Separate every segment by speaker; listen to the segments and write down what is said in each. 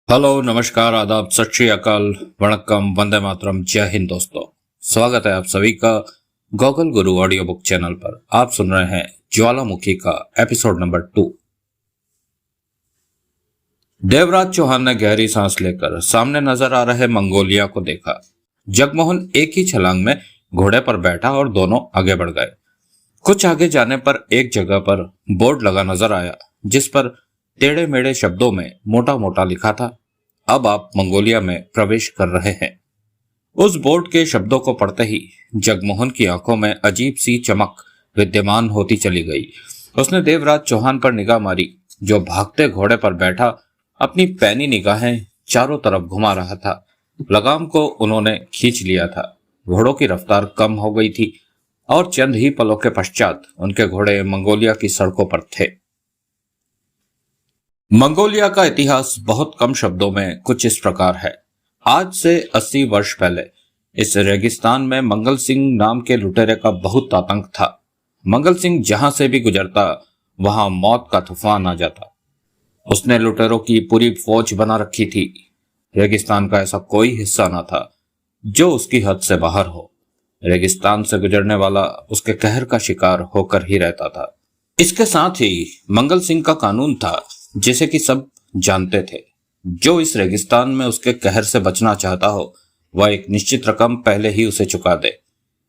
Speaker 1: Hello, नमस्कार, आदाब, सत श्री अकाल, वणक्कम, वंदे मातरम, जय हिंद दोस्तों। स्वागत है आप सभी का गूगल गुरु ऑडियो बुक चैनल पर। आप सुन रहे हैं ज्वालामुखी का एपिसोड नंबर 2। देवराज चौहान ने गहरी सांस लेकर सामने नजर आ रहे मंगोलिया को देखा। जगमोहन एक ही छलांग में घोड़े पर बैठा और दोनों आगे बढ़ गए। कुछ आगे जाने पर एक जगह पर बोर्ड लगा नजर आया जिस पर टेढ़े मेढ़े शब्दों में मोटा मोटा लिखा था, अब आप मंगोलिया में प्रवेश कर रहे हैं। उस बोर्ड के शब्दों को पढ़ते ही जगमोहन की आंखों में अजीब सी चमक विद्यमान होती चली गई। उसने देवराज चौहान पर निगाह मारी जो भागते घोड़े पर बैठा अपनी पैनी निगाहें चारों तरफ घुमा रहा था। लगाम को उन्होंने खींच लिया था। घोड़ों की रफ्तार कम हो गई थी और चंद ही पलों के पश्चात उनके घोड़े मंगोलिया की सड़कों पर थे। मंगोलिया का इतिहास बहुत कम शब्दों में कुछ इस प्रकार है। आज से 80 वर्ष पहले इस रेगिस्तान में मंगल सिंह नाम के लुटेरे का बहुत आतंक था। मंगल सिंह जहां से भी गुजरता वहां मौत का तूफान आ जाता। उसने लुटेरों की पूरी फौज बना रखी थी। रेगिस्तान का ऐसा कोई हिस्सा न था जो उसकी हद से बाहर हो। रेगिस्तान से गुजरने वाला उसके कहर का शिकार होकर ही रहता था। इसके साथ ही मंगल सिंह का कानून था जिसे कि सब जानते थे। जो इस रेगिस्तान में उसके कहर से बचना चाहता हो वह एक निश्चित रकम पहले ही उसे चुका दे।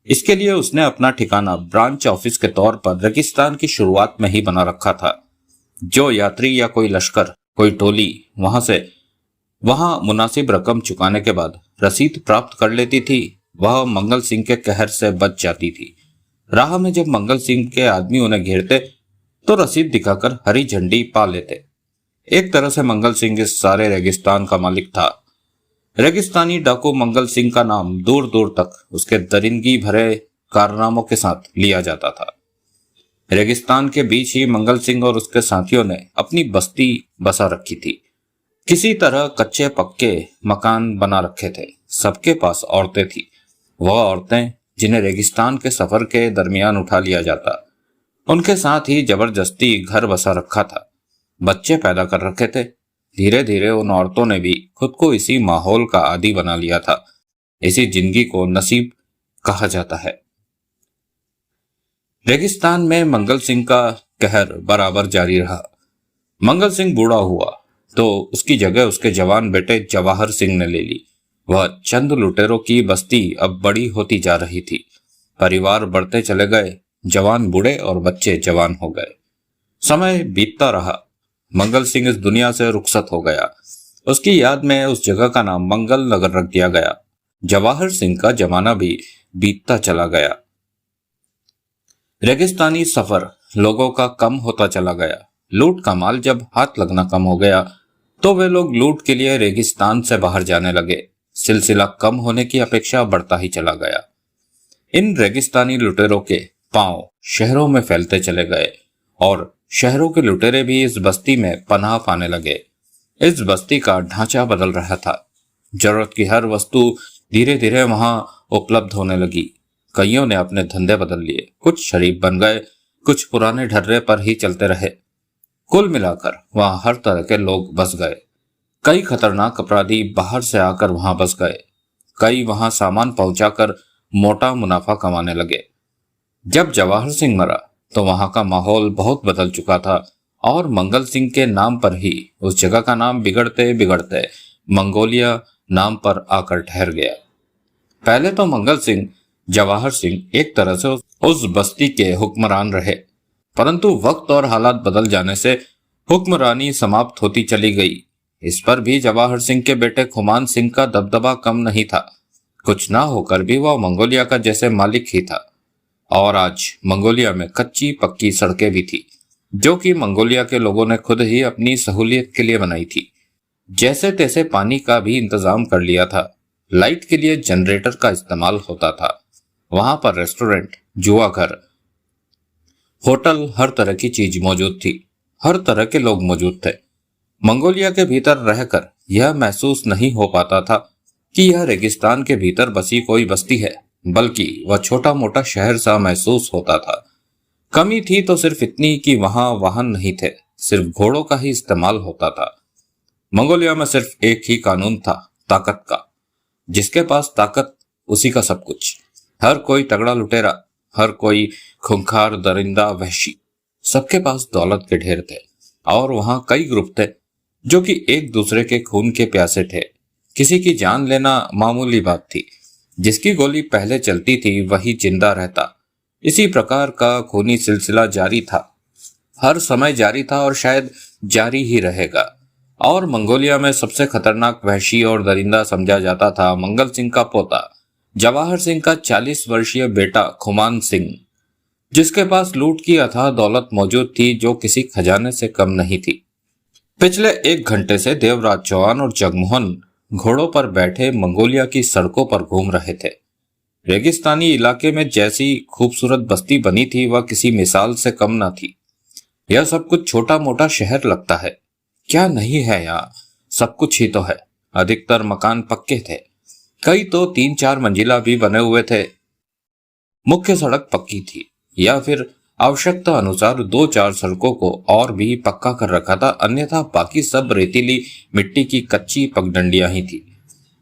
Speaker 1: इसके लिए उसने अपना ठिकाना ब्रांच ऑफिस के तौर पर रेगिस्तान की शुरुआत में ही बना रखा था। जो यात्री या कोई लश्कर, कोई टोली वहां मुनासिब रकम चुकाने के बाद रसीद प्राप्त कर लेती थी, वह मंगल सिंह के कहर से बच जाती थी। राह में जब मंगल सिंह के आदमी उन्हें घेरते तो रसीद दिखाकर हरी झंडी पा लेते। एक तरह से मंगल सिंह इस सारे रेगिस्तान का मालिक था। रेगिस्तानी डाकू मंगल सिंह का नाम दूर दूर तक उसके दरिंदगी भरे कारनामों के साथ लिया जाता था। रेगिस्तान के बीच ही मंगल सिंह और उसके साथियों ने अपनी बस्ती बसा रखी थी। किसी तरह कच्चे पक्के मकान बना रखे थे। सबके पास औरतें थी, वह औरतें जिन्हें रेगिस्तान के सफर के दरमियान उठा लिया जाता। उनके साथ ही जबरदस्ती घर बसा रखा था। बच्चे पैदा कर रखे थे। धीरे धीरे उन औरतों ने भी खुद को इसी माहौल का आदी बना लिया था। इसी जिंदगी को नसीब कहा जाता है। रेगिस्तान में मंगल सिंह का कहर बराबर जारी रहा। मंगल सिंह बूढ़ा हुआ तो उसकी जगह उसके जवान बेटे जवाहर सिंह ने ले ली। वह चंद लुटेरों की बस्ती अब बड़ी होती जा रही थी। परिवार बढ़ते चले गए। जवान बूढ़े और बच्चे जवान हो गए। समय बीतता रहा। मंगल सिंह इस दुनिया से रुखसत हो गया। उसकी याद में उस जगह का नाम मंगल नगर रख दिया गया। जवाहर सिंह का जमाना भी बीतता चला गया। रेगिस्तानी सफर लोगों का कम होता चला गया। लूट का माल जब हाथ लगना कम हो गया तो वे लोग लूट के लिए रेगिस्तान से बाहर जाने लगे। सिलसिला कम होने की अपेक्षा बढ़ता ही चला गया। इन रेगिस्तानी लुटेरों के पांव शहरों में फैलते चले गए और शहरों के लुटेरे भी इस बस्ती में पनाह पाने लगे। इस बस्ती का ढांचा बदल रहा था। जरूरत की हर वस्तु धीरे धीरे वहां उपलब्ध होने लगी। कईयों ने अपने धंधे बदल लिए। कुछ शरीफ बन गए, कुछ पुराने ढर्रे पर ही चलते रहे। कुल मिलाकर वहां हर तरह के लोग बस गए। कई खतरनाक अपराधी बाहर से आकर वहां बस गए। कई वहां सामान पहुंचाकर मोटा मुनाफा कमाने लगे। जब जवाहर सिंह मरा तो वहां का माहौल बहुत बदल चुका था और मंगल सिंह के नाम पर ही उस जगह का नाम बिगड़ते बिगड़ते मंगोलिया नाम पर आकर ठहर गया। पहले तो मंगल सिंह, जवाहर सिंह एक तरह से उस बस्ती के हुक्मरान रहे, परंतु वक्त और हालात बदल जाने से हुक्मरानी समाप्त होती चली गई। इस पर भी जवाहर सिंह के बेटे खुमान सिंह का दबदबा कम नहीं था। कुछ ना होकर भी वह मंगोलिया का जैसे मालिक ही था। और आज मंगोलिया में कच्ची पक्की सड़कें भी थी जो कि मंगोलिया के लोगों ने खुद ही अपनी सहूलियत के लिए बनाई थी। जैसे तैसे पानी का भी इंतजाम कर लिया था। लाइट के लिए जनरेटर का इस्तेमाल होता था। वहां पर रेस्टोरेंट, जुआ घर, होटल, हर तरह की चीज मौजूद थी। हर तरह के लोग मौजूद थे। मंगोलिया के भीतर रहकर यह महसूस नहीं हो पाता था कि यह रेगिस्तान के भीतर बसी कोई बस्ती है, बल्कि वह छोटा मोटा शहर सा महसूस होता था। कमी थी तो सिर्फ इतनी कि वहां वाहन नहीं थे, सिर्फ घोड़ों का ही इस्तेमाल होता था। मंगोलिया में सिर्फ एक ही कानून था, ताकत का। जिसके पास ताकत उसी का सब कुछ। हर कोई तगड़ा लुटेरा, हर कोई खूंखार दरिंदा वहशी, सबके पास दौलत के ढेर थे। और वहां कई ग्रुप थे जो कि एक दूसरे के खून के प्यासे थे। किसी की जान लेना मामूली बात थी। जिसकी गोली पहले चलती थी वही जिंदा रहता। इसी प्रकार का खूनी सिलसिला जारी था, हर समय जारी था और शायद जारी ही रहेगा। और मंगोलिया में सबसे खतरनाक वहशी और दरिंदा समझा जाता था मंगल सिंह का पोता, जवाहर सिंह का 40 वर्षीय बेटा खुमान सिंह, जिसके पास लूट की अथाह दौलत मौजूद थी जो किसी खजाने से कम नहीं थी। पिछले 1 घंटे से देवराज चौहान और जगमोहन घोड़ों पर बैठे मंगोलिया की सड़कों पर घूम रहे थे। रेगिस्तानी इलाके में जैसी खूबसूरत बस्ती बनी थी वह किसी मिसाल से कम न थी। यह सब कुछ छोटा मोटा शहर लगता है, क्या नहीं है यहाँ, सब कुछ ही तो है। अधिकतर मकान पक्के थे, कई तो 3-4 मंजिला भी बने हुए थे। मुख्य सड़क पक्की थी या फिर आवश्यकता अनुसार 2-4 सड़कों को और भी पक्का कर रखा था, अन्यथा बाकी सब रेतीली मिट्टी की कच्ची पगडंडियां ही थी।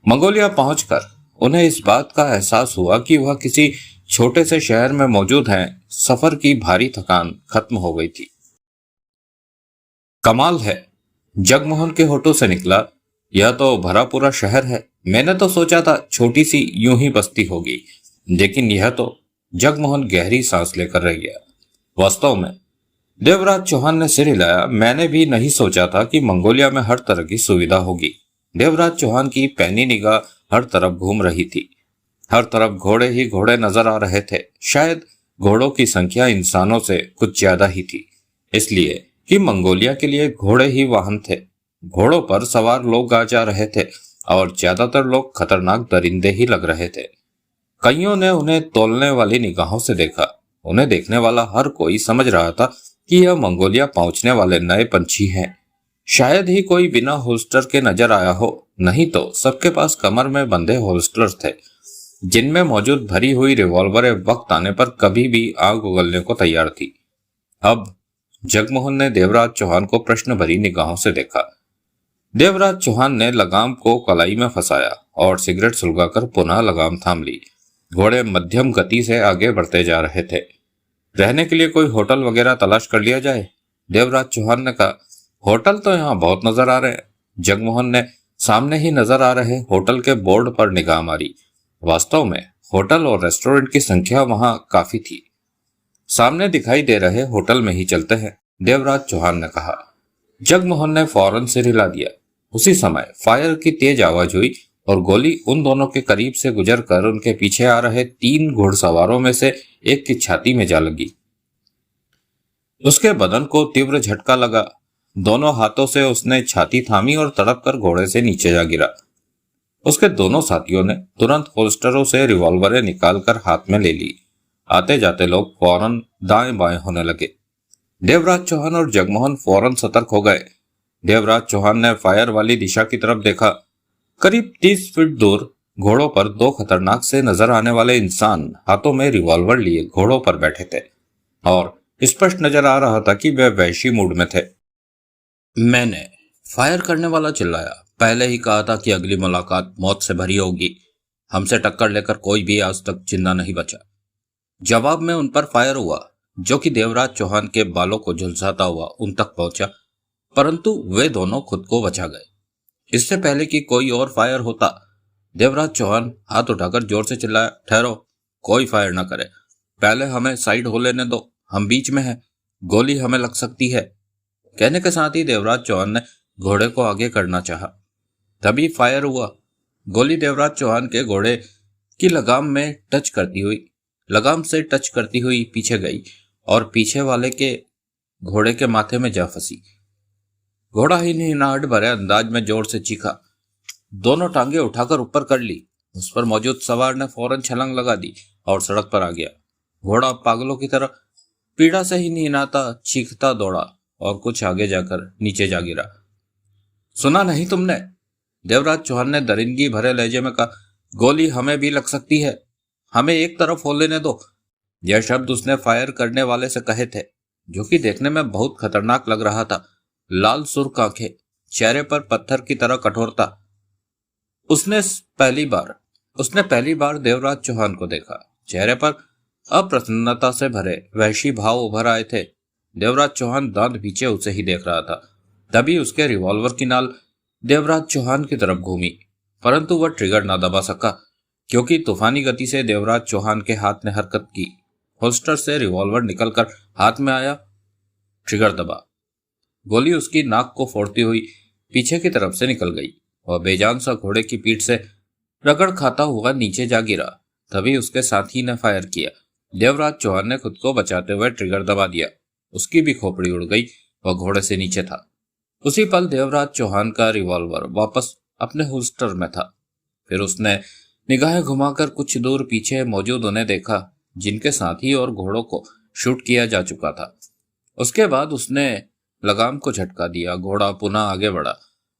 Speaker 1: मंगोलिया पहुंचकर उन्हें इस बात का एहसास हुआ कि वह किसी छोटे से शहर में मौजूद हैं। सफर की भारी थकान खत्म हो गई थी। कमाल है, जगमोहन के होठों से निकला, यह तो भरा पूरा शहर है। मैंने तो सोचा था छोटी सी यूं ही बस्ती होगी, लेकिन यह तो। जगमोहन गहरी सांस लेकर रह गया। वास्तव में देवराज चौहान ने सिर हिलाया। मैंने भी नहीं सोचा था कि मंगोलिया में हर तरह की सुविधा होगी। देवराज चौहान की पैनी निगाह हर तरफ घूम रही थी। हर तरफ घोड़े ही घोड़े नजर आ रहे थे। शायद घोड़ों की संख्या इंसानों से कुछ ज्यादा ही थी, इसलिए कि मंगोलिया के लिए घोड़े ही वाहन थे। घोड़ों पर सवार लोग आ जा रहे थे और ज्यादातर लोग खतरनाक दरिंदे ही लग रहे थे। कईयों ने उन्हें तौलने वाली निगाहों से देखा। उन्हें देखने वाला हर कोई समझ रहा था कि यह मंगोलिया पहुंचने वाले नए पंछी हैं। शायद ही कोई बिना होल्स्टर के नजर आया हो, नहीं तो सबके पास कमर में बंधे होल्स्टर थे, जिनमें मौजूद भरी हुई रिवॉल्वरें वक्त आने पर कभी भी आग उगलने को तैयार थी। अब जगमोहन ने देवराज चौहान को प्रश्न भरी निगाहों से देखा। देवराज चौहान ने लगाम को कलाई में फंसाया और सिगरेट सुलगाकर पुनः लगाम थाम ली। घोड़े मध्यम गति से आगे बढ़ते जा रहे थे। रहने के लिए कोई होटल वगैरह तलाश कर लिया जाए, देवराज चौहान ने कहा। होटल तो यहाँ बहुत नजर आ रहे हैं। जगमोहन ने सामने ही नजर आ रहे होटल के बोर्ड पर निगाह मारी। वास्तव में होटल और रेस्टोरेंट की संख्या वहां काफी थी। सामने दिखाई दे रहे होटल में ही चलते हैं, देवराज चौहान ने कहा। जगमोहन ने फौरन सिर हिला दिया। उसी समय फायर की तेज आवाज हुई और गोली उन दोनों के करीब से गुजरकर उनके पीछे आ रहे 3 घुड़सवारों में से एक की छाती में जा लगी। उसके बदन को तीव्र झटका लगा। दोनों हाथों से उसने छाती थामी और तड़प कर घोड़े से नीचे जा गिरा। उसके दोनों साथियों ने तुरंत होल्स्टरों से रिवॉल्वरें निकालकर हाथ में ले ली। आते जाते लोग फौरन दाएं बाएं होने लगे। देवराज चौहान और जगमोहन फौरन सतर्क हो गए। देवराज चौहान ने फायर वाली दिशा की तरफ देखा। करीब 30 फीट दूर घोड़ों पर 2 खतरनाक से नजर आने वाले इंसान हाथों में रिवॉल्वर लिए घोड़ों पर बैठे थे और स्पष्ट नजर आ रहा था कि वे वहशी मूड में थे। मैंने फायर करने वाला चिल्लाया। पहले ही कहा था कि अगली मुलाकात मौत से भरी होगी। हमसे टक्कर लेकर कोई भी आज तक जिंदा नहीं बचा। जवाब में उन पर फायर हुआ, जो कि देवराज चौहान के बालों को झुलसाता हुआ उन तक पहुंचा, परंतु वे दोनों खुद को बचा गए। इससे पहले कि कोई और फायर होता, देवराज चौहान हाथ उठाकर जोर से चिल्लाया, ठहरो, कोई फायर न करे, पहले हमें साइड हो लेने दो, हम बीच में हैं, गोली हमें लग सकती है। कहने के साथ ही देवराज चौहान ने घोड़े को आगे करना चाहा। तभी फायर हुआ। गोली देवराज चौहान के घोड़े की लगाम से टच करती हुई पीछे गई और पीछे वाले के घोड़े के माथे में जा फंसी। घोड़ा ही हिनहिनाहट भरे अंदाज में जोर से चीखा। दोनों टांगे उठाकर ऊपर कर ली। उस पर मौजूद सवार ने फौरन छलांग लगा दी और सड़क पर आ गया। घोड़ा पागलों की तरह पीड़ा से ही हिनहिनाता चीखता दौड़ा और कुछ आगे जाकर नीचे जा गिरा। सुना नहीं तुमने? देवराज चौहान ने दरिंदगी भरे लहजे में कहा। गोली हमें भी लग सकती है, हमें एक तरफ हो लेने दो। यह शब्द उसने फायर करने वाले से कहे थे, जो कि देखने में बहुत खतरनाक लग रहा था। लाल सुर्ख आंखें, चेहरे पर पत्थर की तरह कठोरता। उसने पहली बार देवराज चौहान को देखा। चेहरे पर अप्रसन्नता से भरे वहशी भाव उभर आए थे। देवराज चौहान दांत पीछे उसे ही देख रहा था। तभी उसके रिवॉल्वर की नाल देवराज चौहान की तरफ घूमी, परंतु वह ट्रिगर ना दबा सका, क्योंकि तूफानी गति से देवराज चौहान के हाथ ने हरकत की। होल्स्टर से रिवॉल्वर निकलकर हाथ में आया, ट्रिगर दबा। गोली उसकी नाक को फोड़ती हुई पीछे की तरफ से निकल गई। वह बेजान सा घोड़े की पीठ से रगड़ खाता हुआ नीचे जा गिरा। तभी उसके साथी ने फायर किया। देवराज चौहान ने खुद को बचाते हुए ट्रिगर दबा दिया। उसकी भी खोपड़ी उड़ गई। वह घोड़े से नीचे था। उसी पल देवराज चौहान का रिवॉल्वर वापस अपने होल्स्टर में था। फिर उसने निगाहें घुमाकर कुछ दूर पीछे मौजूद उन्हें देखा, जिनके साथी और घोड़ों को शूट किया जा चुका था। उसके बाद उसने लगाम को झटका दिया। घोड़ा पुनः आगे बढ़ा।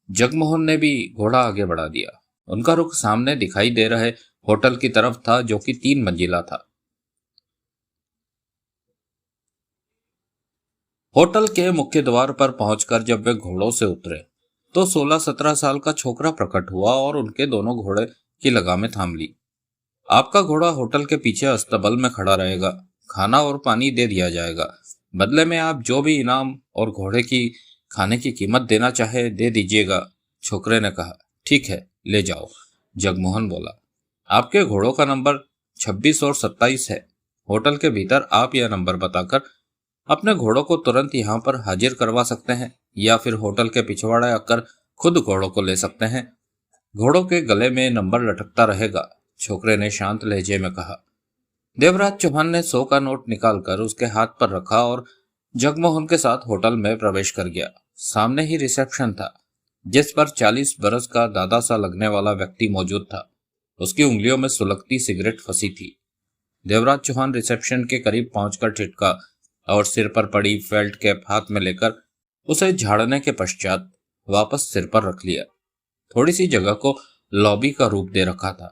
Speaker 1: जगमोहन ने भी घोड़ा आगे बढ़ा दिया। उनका रुख सामने दिखाई दे रहे होटल की तरफ था, जो कि 3 मंजिला था। होटल के मुख्य द्वार पर पहुंचकर जब वे घोड़ों से उतरे तो 16-17 साल का छोकरा प्रकट हुआ और उनके दोनों घोड़े की लगामें थाम ली। आपका घोड़ा होटल के पीछे अस्तबल में खड़ा रहेगा। खाना और पानी दे दिया जाएगा। बदले में आप जो भी इनाम और घोड़े की खाने की कीमत देना चाहे दे दीजिएगा। छोकरे ने कहा। ठीक है, ले जाओ, जगमोहन बोला। आपके घोड़ों का नंबर 26 और 27 है। होटल के भीतर आप यह नंबर बताकर अपने घोड़ों को तुरंत यहाँ पर हाजिर करवा सकते हैं, या फिर होटल के पिछवाड़े आकर खुद घोड़ों को ले सकते हैं। घोड़ों के गले में नंबर लटकता रहेगा, छोकरे ने शांत लहजे में कहा। देवराज चौहान ने 100 का नोट निकालकर उसके हाथ पर रखा और जगमोहन के साथ होटल में प्रवेश कर गया। सामने ही रिसेप्शन था, जिस पर 40 बरस का दादा सा लगने वाला व्यक्ति मौजूद था। उसकी उंगलियों में सुलगती सिगरेट फंसी थी। देवराज चौहान रिसेप्शन के करीब पहुंचकर ठिठका और सिर पर पड़ी फेल्ट कैप हाथ में लेकर उसे झाड़ने के पश्चात वापस सिर पर रख लिया। थोड़ी सी जगह को लॉबी का रूप दे रखा था,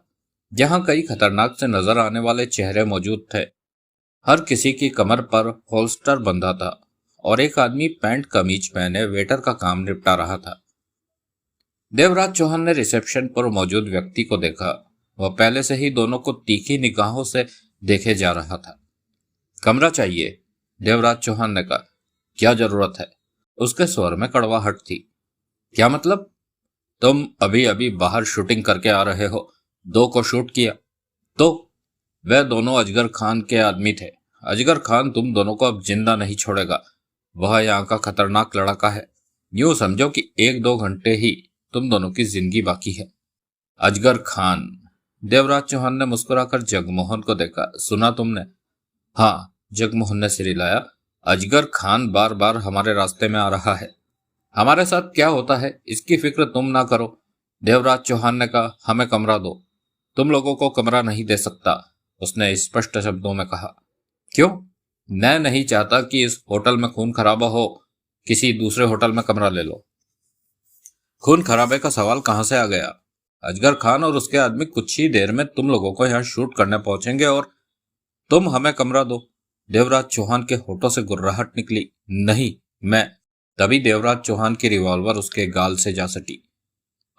Speaker 1: जहां कई खतरनाक से नजर आने वाले चेहरे मौजूद थे। हर किसी की कमर पर होल्स्टर बंधा था और एक आदमी पैंट कमीज पहने वेटर का काम निपटा रहा था। देवराज चौहान ने रिसेप्शन पर मौजूद व्यक्ति को देखा। वह पहले से ही दोनों को तीखी निगाहों से देखे जा रहा था। कमरा चाहिए, देवराज चौहान ने कहा। क्या जरूरत है? उसके स्वर में कड़वाहट थी। क्या मतलब? तुम अभी अभी बाहर शूटिंग करके आ रहे हो, 2 को शूट किया। तो वे दोनों अजगर खान के आदमी थे। अजगर खान तुम दोनों को अब जिंदा नहीं छोड़ेगा। वह यहाँ का खतरनाक लड़का है। यूं समझो कि 1-2 घंटे ही तुम दोनों की जिंदगी बाकी है। अजगर खान, देवराज चौहान ने मुस्कुराकर जगमोहन को देखा। सुना तुमने? हाँ, जगमोहन ने सिर हिलाया। अजगर खान बार बार हमारे रास्ते में आ रहा है। हमारे साथ क्या होता है इसकी फिक्र तुम ना करो, देवराज चौहान ने कहा। हमें कमरा दो। तुम लोगों को कमरा नहीं दे सकता, उसने स्पष्ट शब्दों में कहा। क्यों? मैं नहीं चाहता कि इस होटल में खून खराबा हो। किसी दूसरे होटल में कमरा ले लो। खून खराबे का सवाल कहां से आ गया? अजगर खान और उसके आदमी कुछ ही देर में तुम लोगों को यहाँ शूट करने पहुंचेंगे और तुम हमें कमरा दो। देवराज चौहान के होठों से गुर्राहट निकली। नहीं, मैं। तभी देवराज चौहान की रिवॉल्वर उसके गाल से जा सटी।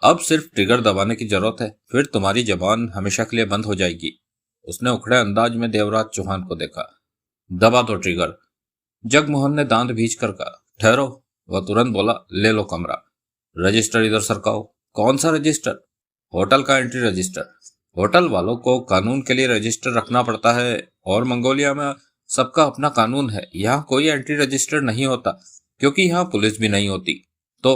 Speaker 1: अब सिर्फ ट्रिगर दबाने की जरूरत है, फिर तुम्हारी जबान हमेशा के लिए बंद हो जाएगी। उसने उखड़े अंदाज में देवराज चौहान को देखा। दबा दो ट्रिगर, जगमोहन ने दांत भींच कर कहा। ठहरो, वह तुरंत बोला। ले लो कमरा। रजिस्टर इधर सरकाओ। कौन सा रजिस्टर? होटल का एंट्री रजिस्टर। होटल वालों को कानून के लिए रजिस्टर रखना पड़ता है और मंगोलिया में सबका अपना कानून है। यहाँ कोई एंट्री रजिस्टर नहीं होता, क्योंकि यहाँ पुलिस भी नहीं होती। तो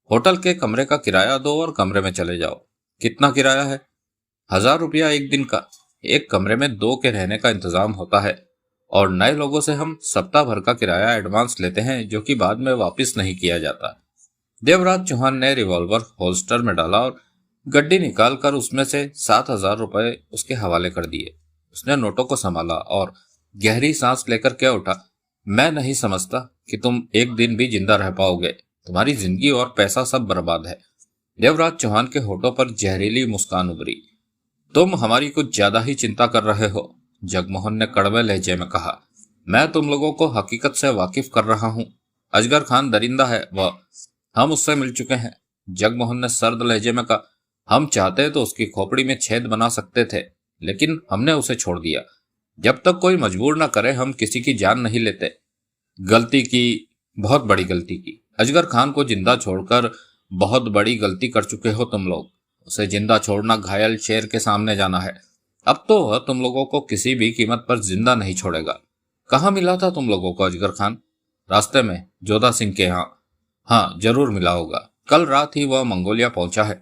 Speaker 1: होटल के कमरे का किराया दो और कमरे में चले जाओ। कितना किराया है? 1000 रुपया एक दिन का। एक कमरे में 2 के रहने का इंतजाम होता है और नए लोगों से हम सप्ताह भर का किराया एडवांस लेते हैं, जो कि बाद में वापस नहीं किया जाता। देवराज चौहान ने रिवॉल्वर होल्स्टर में डाला और गड्डी निकालकर उसमें से 7000 रुपए उसके हवाले कर दिए। उसने नोटों को संभाला और गहरी सांस लेकर कह उठा। मैं नहीं समझता कि तुम एक दिन भी जिंदा रह पाओगे। तुम्हारी जिंदगी और पैसा सब बर्बाद है। देवराज चौहान के होठों पर जहरीली मुस्कान उभरी। तुम हमारी कुछ ज्यादा ही चिंता कर रहे हो, जगमोहन ने कड़वे लहजे में कहा। मैं तुम लोगों को हकीकत से वाकिफ कर रहा हूँ। अजगर खान दरिंदा है। वह हम उससे मिल चुके हैं, जगमोहन ने सर्द लहजे में कहा। हम चाहते तो उसकी खोपड़ी में छेद बना सकते थे, लेकिन हमने उसे छोड़ दिया। जब तक कोई मजबूर न करे हम किसी की जान नहीं लेते। गलती की, बहुत बड़ी गलती की। अजगर खान को जिंदा छोड़कर बहुत बड़ी गलती कर चुके हो तुम लोग। उसे जिंदा छोड़ना घायल शेर के सामने जाना है। अब तो वह तुम लोगों को किसी भी कीमत पर जिंदा नहीं छोड़ेगा। कहाँ मिला था तुम लोगों को अजगर खान? रास्ते में, जोधा सिंह के यहाँ। हाँ, जरूर मिला होगा। कल रात ही वह मंगोलिया पहुंचा है।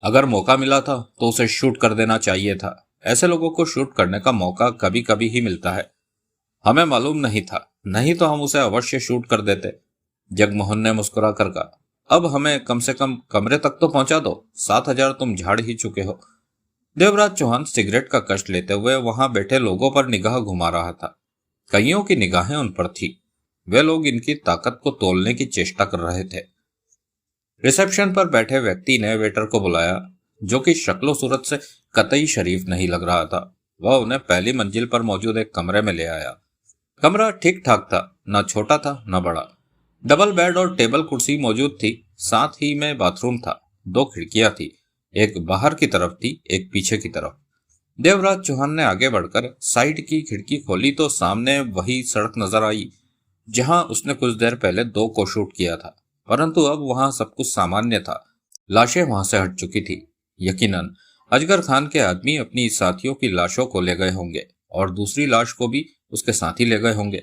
Speaker 1: अगर मौका मिला था तो उसे शूट कर देना चाहिए था। ऐसे लोगों को शूट करने का मौका कभी कभी ही मिलता है। हमें मालूम नहीं था, नहीं तो हम उसे अवश्य शूट कर देते, जगमोहन ने मुस्कुरा कर कहा। अब हमें कम से कम कमरे तक तो पहुंचा दो। 7,000 तुम झाड़ ही चुके हो। देवराज चौहान सिगरेट का कष्ट लेते हुए वहां बैठे लोगों पर निगाह घुमा रहा था। कईयों की निगाहें उन पर थी। वे लोग इनकी ताकत को तोलने की चेष्टा कर रहे थे। रिसेप्शन पर बैठे व्यक्ति ने वेटर को बुलाया, जो कि शक्लो सूरत से कतई शरीफ नहीं लग रहा था। वह उन्हें पहली मंजिल पर मौजूद एक कमरे में ले आया। कमरा ठीक ठाक था, न छोटा था न बड़ा। डबल बेड और टेबल कुर्सी मौजूद थी। साथ ही में बाथरूम था। 2 खिड़कियां थी, एक बाहर की तरफ थी, एक पीछे की तरफ। देवराज चौहान ने आगे बढ़कर साइड की खिड़की खोली तो सामने वही सड़क नजर आई, जहां उसने कुछ देर पहले 2 को शूट किया था। परंतु अब वहां सब कुछ सामान्य था। लाशें वहां से हट चुकी थी। यकीनन अजगर खान के आदमी अपनी साथियों की लाशों को ले गए होंगे और दूसरी लाश को भी उसके साथी ले गए होंगे।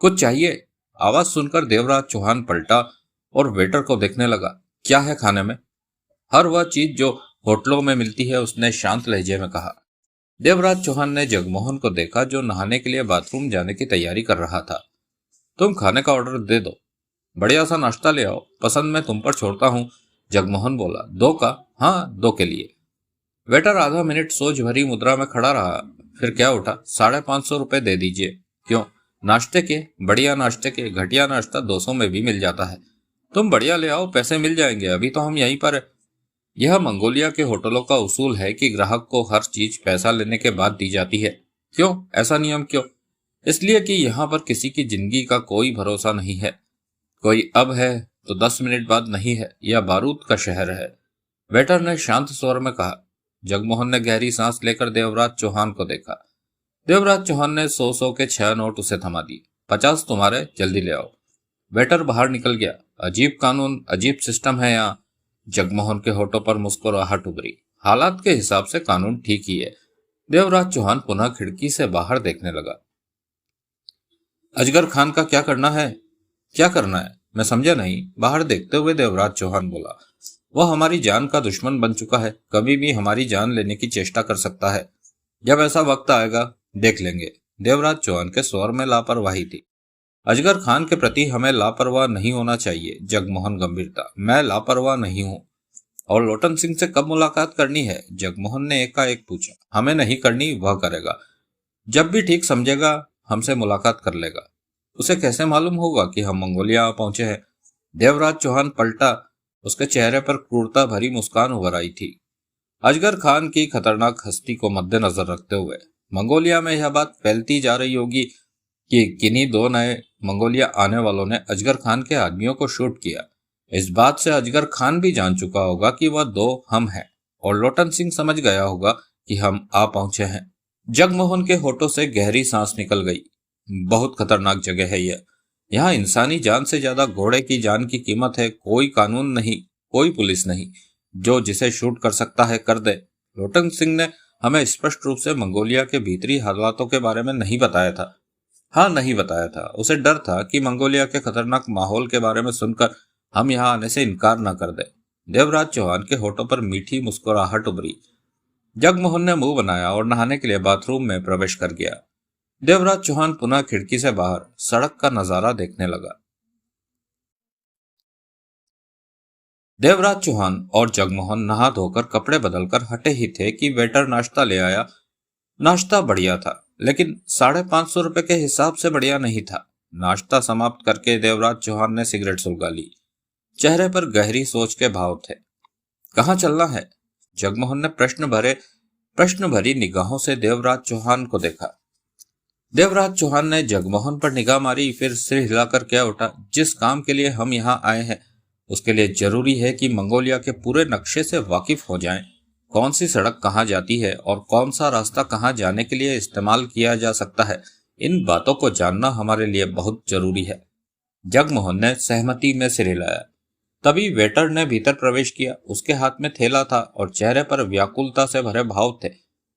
Speaker 1: कुछ चाहिए? आवाज सुनकर देवराज चौहान पलटा और वेटर को देखने लगा। क्या है खाने में? हर वह चीज जो होटलों में मिलती है, उसने शांत लहजे में कहा। देवराज चौहान ने जगमोहन को देखा, जो नहाने के लिए बाथरूम जाने की तैयारी कर रहा था। तुम खाने का ऑर्डर दे दो, बढ़िया सा नाश्ता ले आओ, पसंद मैं तुम पर छोड़ता हूँ, जगमोहन बोला। 2 का? हाँ, 2 के लिए। वेटर आधा मिनट सोच भरी मुद्रा में खड़ा रहा, फिर क्या उठा। 550 रुपए दे दीजिए। क्यों? नाश्ते के? बढ़िया नाश्ते के। घटिया नाश्ता 200 में भी मिल जाता है। तुम बढ़िया ले आओ, पैसे मिल जाएंगे। अभी तो हम यहीं पर है। यह मंगोलिया के होटलों का उसूल है कि ग्राहक को हर चीज पैसा लेने के बाद दी जाती है। क्यों? ऐसा नियम क्यों? इसलिए कि यहाँ पर किसी की जिंदगी का कोई भरोसा नहीं है। कोई अब है तो 10 मिनट बाद नहीं है। यह बारूद का शहर है, वेटर ने शांत स्वर में कहा। जगमोहन ने गहरी सांस लेकर देवराज चौहान को देखा। देवराज चौहान ने 100 के 6 नोट उसे थमा दिए। 50 तुम्हारे, जल्दी ले आओ। वेटर बाहर निकल गया। अजीब कानून, अजीब सिस्टम है यहाँ। जगमोहन के होठों पर मुस्कुराहट उभरी। हालात के हिसाब से कानून ठीक ही है। देवराज चौहान पुनः खिड़की से बाहर देखने लगा। अजगर खान का क्या करना है? क्या करना है? मैं समझा नहीं। बाहर देखते हुए देवराज चौहान बोला। वह हमारी जान का दुश्मन बन चुका है, कभी भी हमारी जान लेने की चेष्टा कर सकता है। जब ऐसा वक्त आएगा देख लेंगे। देवराज चौहान के स्वर में लापरवाही थी। अजगर खान के प्रति हमें लापरवाह नहीं होना चाहिए, जगमोहन गंभीरता। मैं लापरवाह नहीं हूं। और लोटन सिंह से कब मुलाकात करनी है? जगमोहन ने एकाएक पूछा। हमें नहीं करनी, वह करेगा। जब भी ठीक समझेगा हमसे मुलाकात कर लेगा। उसे कैसे मालूम होगा कि हम मंगोलिया पहुंचे हैं? देवराज चौहान पलटा। उसके चेहरे पर क्रूरता भरी मुस्कान उभर आई थी। अजगर खान की खतरनाक हस्ती को मद्देनजर रखते हुए मंगोलिया में यह बात फैलती जा रही होगी कि किन्हीं 2 नए मंगोलिया आने वालों ने अजगर खान के आदमियों को शूट किया। इस बात से अजगर खान भी जान चुका होगा कि वह 2 हम हैं, और लोटन सिंह समझ गया होगा कि हम आ पहुंचे हैं। जगमोहन के होठों से गहरी सांस निकल गई। बहुत खतरनाक जगह है यह। यहाँ इंसानी जान से ज्यादा घोड़े की जान की कीमत है। कोई कानून नहीं, कोई पुलिस नहीं, जो जिसे शूट कर सकता है कर दे। लोटन सिंह ने हमें स्पष्ट रूप से मंगोलिया के भीतरी हालातों के बारे में नहीं बताया था। हाँ, नहीं बताया था। उसे डर था कि मंगोलिया के खतरनाक माहौल के बारे में सुनकर हम यहाँ आने से इनकार न कर दे। देवराज चौहान के होठों पर मीठी मुस्कुराहट उभरी। जगमोहन ने मुंह बनाया और नहाने के लिए बाथरूम में प्रवेश कर गया। देवराज चौहान पुनः खिड़की से बाहर सड़क का नजारा देखने लगा। देवराज चौहान और जगमोहन नहा धोकर कपड़े बदलकर हटे ही थे कि वेटर नाश्ता ले आया। नाश्ता बढ़िया था, लेकिन 550 रुपए के हिसाब से बढ़िया नहीं था। नाश्ता समाप्त करके देवराज चौहान ने सिगरेट सुलगा ली। चेहरे पर गहरी सोच के भाव थे। कहाँ चलना है? जगमोहन ने प्रश्न भरी निगाहों से देवराज चौहान को देखा। देवराज चौहान ने जगमोहन पर निगाह मारी, फिर सिर हिलाकर क्या उठा, जिस काम के लिए हम यहाँ आए हैं उसके लिए जरूरी है कि मंगोलिया के पूरे नक्शे से वाकिफ हो जाएं। कौन सी सड़क कहाँ जाती है और कौन सा रास्ता कहाँ जाने के लिए इस्तेमाल किया जा सकता है, इन बातों को जानना हमारे लिए बहुत जरूरी है। जगमोहन ने सहमति में सिर हिलाया। तभी वेटर ने भीतर प्रवेश किया। उसके हाथ में थैला था और चेहरे पर व्याकुलता से भरे भाव थे।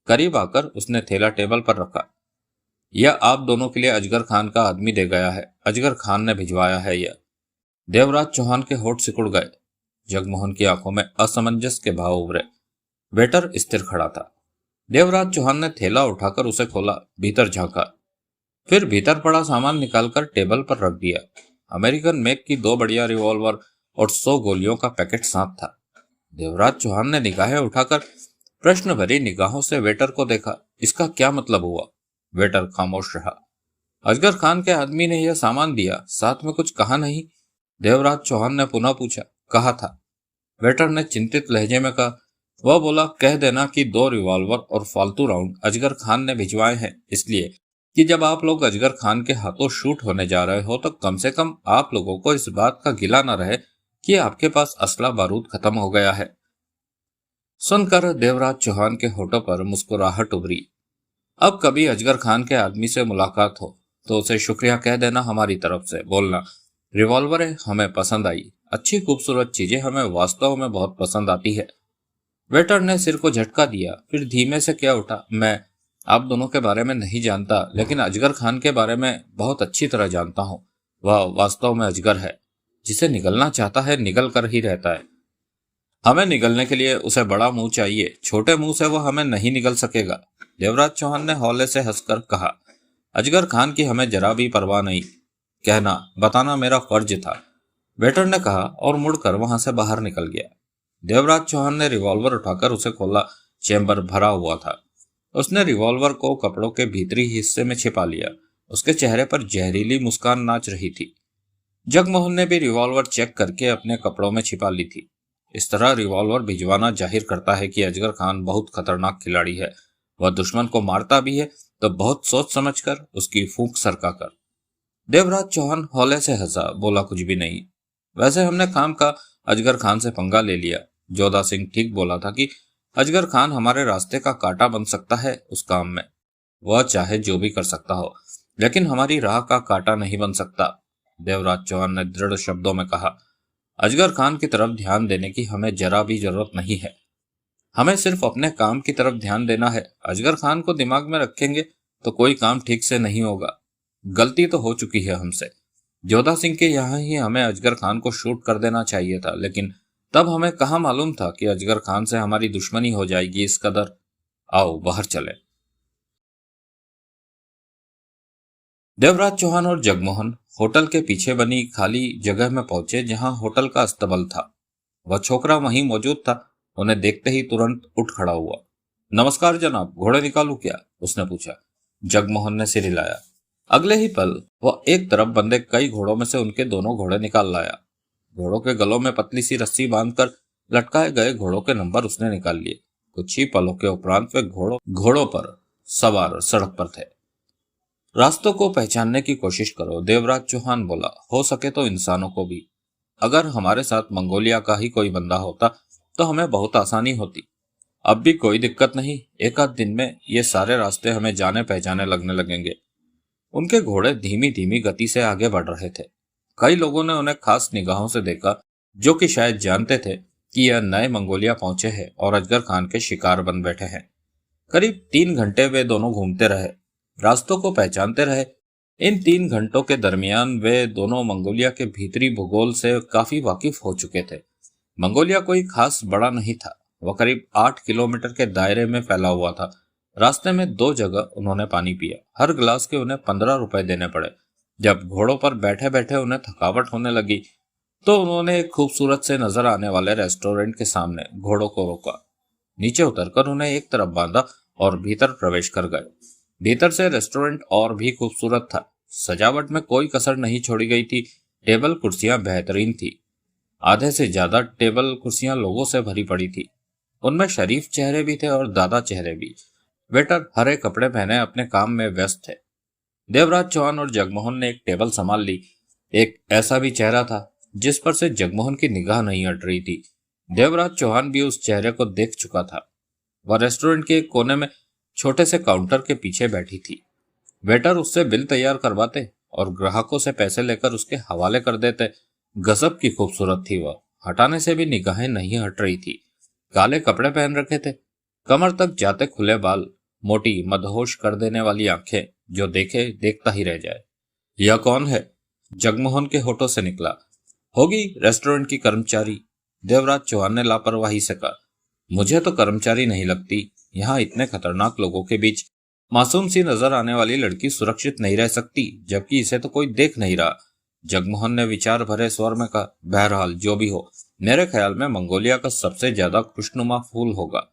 Speaker 1: करीब आकर उसने थैला टेबल पर रखा। यह आप दोनों के लिए अजगर खान का आदमी दे गया है, अजगर खान ने भिजवाया है यह। देवराज चौहान के होठ सिकुड़ गए। जगमोहन की आंखों में असमंजस के भाव उभरे। वेटर स्थिर खड़ा था। देवराज चौहान ने थैला उठाकर उसे खोला, भीतर झांका, फिर भीतर पड़ा सामान निकालकर टेबल पर रख दिया। अमेरिकन मेक की 2 बढ़िया रिवॉल्वर और 100 गोलियों का पैकेट साथ था। देवराज चौहान ने निगाहें उठाकर प्रश्न भरी निगाहों से वेटर को देखा। इसका क्या मतलब हुआ? वेटर खामोश रहा। अजगर खान के आदमी ने यह सामान दिया, साथ में कुछ कहा नहीं? देवराज चौहान ने पुनः पूछा। कहा था, वेटर ने चिंतित लहजे में कहा। वह बोला, कह देना कि 2 रिवॉल्वर और फालतू राउंड अजगर खान ने भिजवाए हैं, इसलिए कि जब आप लोग अजगर खान के हाथों शूट होने जा रहे हो तो कम से कम आप लोगों को इस बात का गिला न रहे कि आपके पास असला बारूद खत्म हो गया है। सुनकर देवराज चौहान के होठों पर मुस्कुराहट उभरी। अब कभी अजगर खान के आदमी से मुलाकात हो तो उसे शुक्रिया कह देना हमारी तरफ से। बोलना, रिवॉल्वरें हमें पसंद आई, अच्छी खूबसूरत चीजें हमें वास्तव में बहुत पसंद आती है। वेटर ने सिर को झटका दिया, फिर धीमे से क्या उठा। मैं आप दोनों के बारे में नहीं जानता, लेकिन अजगर खान के बारे में बहुत अच्छी तरह जानता हूँ। वह वास्तव में अजगर है। जिसे निगलना चाहता है निगल कर ही रहता है। हमें निगलने के लिए उसे बड़ा मुंह चाहिए, छोटे मुंह से वह हमें नहीं निगल सकेगा। देवराज चौहान ने हौले से हंसकर कहा। अजगर खान की हमें जरा भी परवाह नहीं। कहना बताना मेरा फर्ज था, वेटर ने कहा और मुड़कर वहां से बाहर निकल गया। देवराज चौहान ने रिवॉल्वर उठाकर उसे खोला। चैम्बर भरा हुआ था। उसने रिवॉल्वर को कपड़ों के भीतरी हिस्से में छिपा लिया। उसके चेहरे पर जहरीली मुस्कान नाच रही थी। जगमोहन ने भी रिवॉल्वर चेक करके अपने कपड़ों में छिपा ली थी। इस तरह रिवॉल्वर भिजवाना जाहिर करता है कि अजगर खान बहुत खतरनाक खिलाड़ी है। वह दुश्मन को मारता भी है तो बहुत सोच समझकर, उसकी फूंक सरका कर। देवराज चौहान हौले से हंसा, बोला कुछ भी नहीं। वैसे हमने काम का अजगर खान से पंगा ले लिया। जोधा सिंह ठीक बोला था कि अजगर खान हमारे रास्ते का कांटा बन सकता है। उस काम में वह चाहे जो भी कर सकता हो, लेकिन हमारी राह का कांटा नहीं बन सकता। देवराज चौहान ने दृढ़ शब्दों में कहा। अजगर खान की तरफ ध्यान देने की हमें जरा भी जरूरत नहीं है। हमें सिर्फ अपने काम की तरफ ध्यान देना है। अजगर खान को दिमाग में रखेंगे तो कोई काम ठीक से नहीं होगा। गलती तो हो चुकी है हमसे। जोधा सिंह के यहाँ ही हमें अजगर खान को शूट कर देना चाहिए था, लेकिन तब हमें कहाँ मालूम था कि अजगर खान से हमारी दुश्मनी हो जाएगी इस कदर। आओ बाहर चले। देवराज चौहान और जगमोहन होटल के पीछे बनी खाली जगह में पहुंचे जहां होटल का अस्तबल था। वह छोकरा वहीं मौजूद था। उन्हें देखते ही तुरंत उठ खड़ा हुआ। नमस्कार जनाब, घोड़े निकालूं क्या? उसने पूछा। जगमोहन ने सिर हिलाया। अगले ही पल वह एक तरफ बंधे कई घोड़ों में से उनके दोनों घोड़े निकाल लाया। घोड़ों के गलों में पतली सी रस्सी बांधकर लटकाए गए घोड़ों के नंबर उसने निकाल लिए। कुछ ही पलों के उपरांत वे घोड़ों पर सवार सड़क पर थे। रास्तों को पहचानने की कोशिश करो, देवराज चौहान बोला। हो सके तो इंसानों को भी। अगर हमारे साथ मंगोलिया का ही कोई बंदा होता तो हमें बहुत आसानी होती। अब भी कोई दिक्कत नहीं, एक आध दिन में ये सारे रास्ते हमें जाने पहचाने लगने लगेंगे। उनके घोड़े धीमी धीमी गति से आगे बढ़ रहे थे। कई लोगों ने उन्हें खास निगाहों से देखा, जो कि शायद जानते थे कि यह नए मंगोलिया पहुंचे हैं और अजगर खान के शिकार बन बैठे हैं। करीब 3 घंटे वे दोनों घूमते रहे, रास्तों को पहचानते रहे। इन 3 घंटों के दरमियान वे दोनों मंगोलिया के भीतरी भूगोल से काफी वाकिफ हो चुके थे। मंगोलिया कोई खास बड़ा नहीं था। वह करीब 8 किलोमीटर के दायरे में फैला हुआ था। रास्ते में 2 जगह उन्होंने पानी पिया। हर गिलास के उन्हें 15 रुपए देने पड़े। जब घोड़ों पर बैठे बैठे उन्हें थकावट होने लगी तो उन्होंने एक खूबसूरत से नजर आने वाले रेस्टोरेंट के सामने घोड़ों को रोका। नीचे उतरकर उन्हें एक तरफ बांधा और भीतर प्रवेश कर गए। भीतर से रेस्टोरेंट और भी खूबसूरत था। सजावट में कोई कसर नहीं छोड़ी गई थी। टेबल कुर्सियां बेहतरीन थी। आधे से ज्यादा टेबल कुर्सियां लोगों से भरी पड़ी थी। उनमें शरीफ चेहरे भी थे और दादा चेहरे भी। वेटर हरे कपड़े पहने अपने काम में व्यस्त थे। देवराज चौहान और जगमोहन ने एक टेबल संभाल ली। एक ऐसा भी चेहरा था जिस पर से जगमोहन की निगाह नहीं हट रही थी। देवराज चौहान भी उस चेहरे को देख चुका था। वह रेस्टोरेंट के एक कोने में छोटे से काउंटर के पीछे बैठी थी। वेटर उससे बिल तैयार करवाते और ग्राहकों से पैसे लेकर उसके हवाले कर देते। गजब की खूबसूरत थी वह, हटाने से भी निगाहें नहीं हट रही थी। काले कपड़े पहन रखे थे, कमर तक जाते खुले बाल, मोटी मदहोश कर देने वाली आंखें, जो देखे देखता ही रह जाए। यह कौन है? जगमोहन के होठों से निकला। होगी रेस्टोरेंट की कर्मचारी, देवराज चौहान ने लापरवाही से कहा। मुझे तो कर्मचारी नहीं लगती। यहाँ इतने खतरनाक लोगों के बीच मासूम सी नजर आने वाली लड़की सुरक्षित नहीं रह सकती, जबकि इसे तो कोई देख नहीं रहा। जगमोहन ने विचार भरे स्वर में कहा, बहरहाल जो भी हो, मेरे ख्याल में मंगोलिया का सबसे ज्यादा खुशनुमा फूल होगा।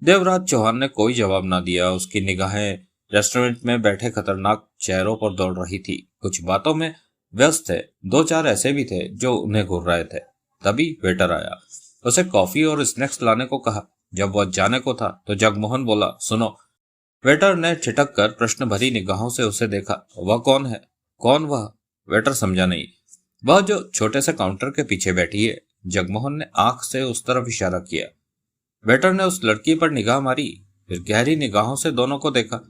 Speaker 1: देवराज चौहान ने कोई जवाब ना दिया। उसकी निगाहें रेस्टोरेंट में बैठे खतरनाक चेहरों पर दौड़ रही थी। कुछ बातों में व्यस्त थे, दो चार ऐसे भी थे जो उन्हें घूर रहे थे। तभी वेटर आया, उसे कॉफी और स्नैक्स लाने को कहा। जब वह जाने को था तो जगमोहन बोला, सुनो। वेटर ने ठिठक कर प्रश्न भरी निगाहों से उसे देखा। वह कौन है? कौन वह? वेटर समझा नहीं। वह जो छोटे से काउंटर के पीछे बैठी है। जगमोहन ने आंख से उस तरफ इशारा किया। वेटर ने उस लड़की पर निगाह मारी, फिर गहरी निगाहों से दोनों को देखा।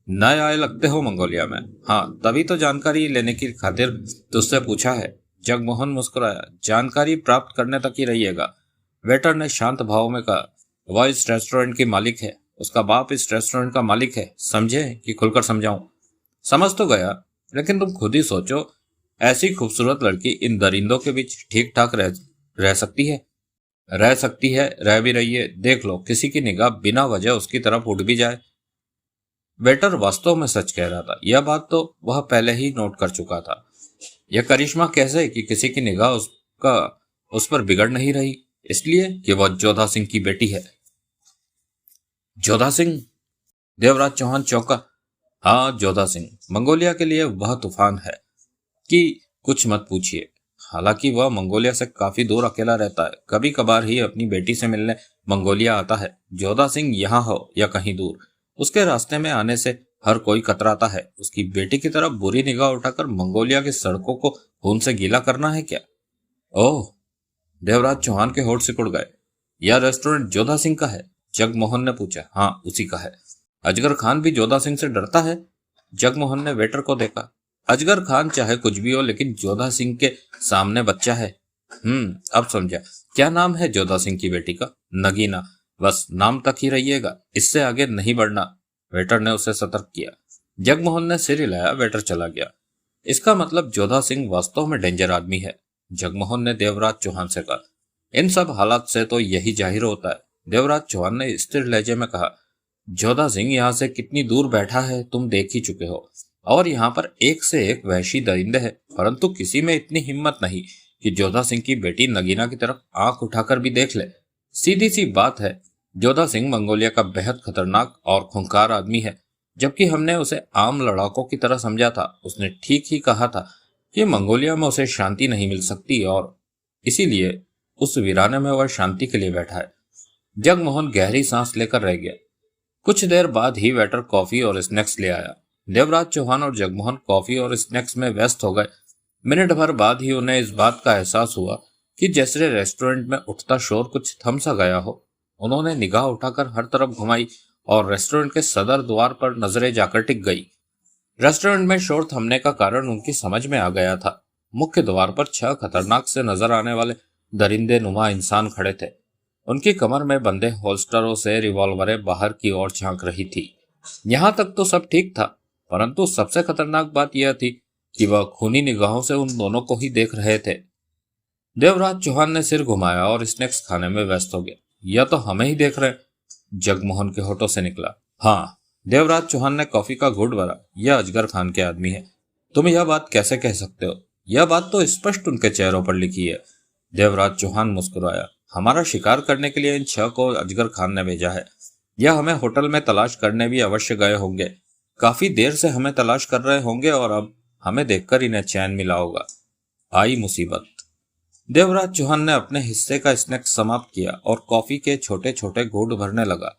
Speaker 1: नए आए लगते हो मंगोलिया में। हाँ, तभी तो जानकारी लेने की खातिर तुझसे पूछा है। जगमोहन मुस्कुराया। जानकारी प्राप्त करने तक ही रहिएगा, वेटर ने शांत भाव में कहा। वह इस रेस्टोरेंट की मालिक है, उसका बाप इस रेस्टोरेंट का मालिक है। समझे कि खुलकर समझाऊं? समझ तो गया, लेकिन तुम खुद ही सोचो, ऐसी खूबसूरत लड़की इन दरिंदों के बीच ठीक ठाक रह सकती है? रह सकती है, रह भी रही है। देख लो, किसी की निगाह बिना वजह उसकी तरफ उठ भी जाए। वेटर वास्तव में सच कह रहा था। यह बात तो वह पहले ही नोट कर चुका था। यह करिश्मा कैसे कि किसी की निगाह उस पर बिगड़ नहीं रही, इसलिए कि वह जोधा सिंह की बेटी है। जोधा सिंह? देवराज चौहान चौंका। हाँ, जोधा सिंह। मंगोलिया के लिए वह तूफान है कि कुछ मत पूछिए। हालांकि वह मंगोलिया से काफी दूर अकेला रहता है, कभी कभार ही अपनी बेटी से मिलने मंगोलिया आता है। जोधा सिंह यहाँ हो या कहीं दूर, उसके रास्ते में आने से हर कोई कतराता है। उसकी बेटी की तरफ बुरी निगाह उठाकर मंगोलिया की सड़कों को खून से गीला करना है क्या? ओह! देवराज चौहान के होठ सिकुड़ गए। यह रेस्टोरेंट जोधा सिंह का है? जगमोहन ने पूछा। हाँ, उसी का है। अजगर खान भी जोधा सिंह से डरता है? जगमोहन ने वेटर को देखा। अजगर खान चाहे कुछ भी हो, लेकिन जोधा सिंह के सामने बच्चा है। अब समझा। क्या नाम है जोधा सिंह की बेटी का? नगीना। बस नाम तक ही रहिएगा, इससे आगे नहीं बढ़ना, वेटर ने उसे सतर्क किया। जगमोहन ने सिर हिलाया। वेटर चला गया। इसका मतलब जोधा सिंह वास्तव में डेंजर आदमी है, जगमोहन ने देवराज चौहान से कहा। इन सब हालात से तो यही जाहिर होता है, देवराज चौहान ने स्थिर लहजे में कहा। जोधा सिंह यहाँ से कितनी दूर बैठा है तुम देख ही चुके हो, और यहाँ पर एक से एक वहशी दरिंदे हैं, परंतु किसी में इतनी हिम्मत नहीं कि जोधा सिंह की बेटी नगीना की तरफ आंख उठाकर भी देख ले। सीधी सी बात है, जोधा सिंह मंगोलिया का बेहद खतरनाक और खूंखार आदमी है, जबकि हमने उसे आम लड़ाकों की तरह समझा था। उसने ठीक ही कहा था कि मंगोलिया में उसे शांति नहीं मिल सकती, और इसीलिए उस वीराने में वह शांति के लिए बैठा है। जगमोहन गहरी सांस लेकर रह गया। कुछ देर बाद ही वेटर कॉफी और स्नैक्स ले आया। देवराज चौहान और जगमोहन कॉफी और स्नैक्स में व्यस्त हो गए। मिनट भर बाद ही उन्हें इस बात का एहसास हुआ कि जैसे रेस्टोरेंट में उठता शोर कुछ थम सा गया हो। उन्होंने निगाह उठाकर हर तरफ घुमाई और रेस्टोरेंट के सदर द्वार पर नजरें जाकर टिक गई। रेस्टोरेंट में शोर थमने का कारण उनकी समझ में आ गया था। मुख्य द्वार पर 6 खतरनाक से नजर आने वाले दरिंदे नुमा इंसान खड़े थे। उनकी कमर में बंधे होल्स्टरों से रिवॉल्वरें बाहर की ओर झांक रही थी। यहां तक तो सब ठीक था, परंतु सबसे खतरनाक बात यह थी कि वह खूनी निगाहों से उन दोनों को ही देख रहे थे। देवराज चौहान ने सिर घुमाया और स्नैक्स खाने में व्यस्त हो गया। यह तो हमें ही देख रहे, जगमोहन के होठों से निकला। हाँ, देवराज चौहान ने कॉफी का घूंट भरा। यह अजगर खान के आदमी है। तुम यह बात कैसे कह सकते हो? यह बात तो स्पष्ट उनके चेहरों पर लिखी है। देवराज चौहान मुस्कुराया। हमारा शिकार करने के लिए इन 6 को अजगर खान ने भेजा है। यह हमें होटल में तलाश करने भी अवश्य गए होंगे। काफी देर से हमें तलाश कर रहे होंगे और अब हमें देखकर इन्हें चैन मिला होगा। आई मुसीबत। देवराज चौहान ने अपने हिस्से का स्नैक समाप्त किया और कॉफी के छोटे छोटे घूंट भरने लगा।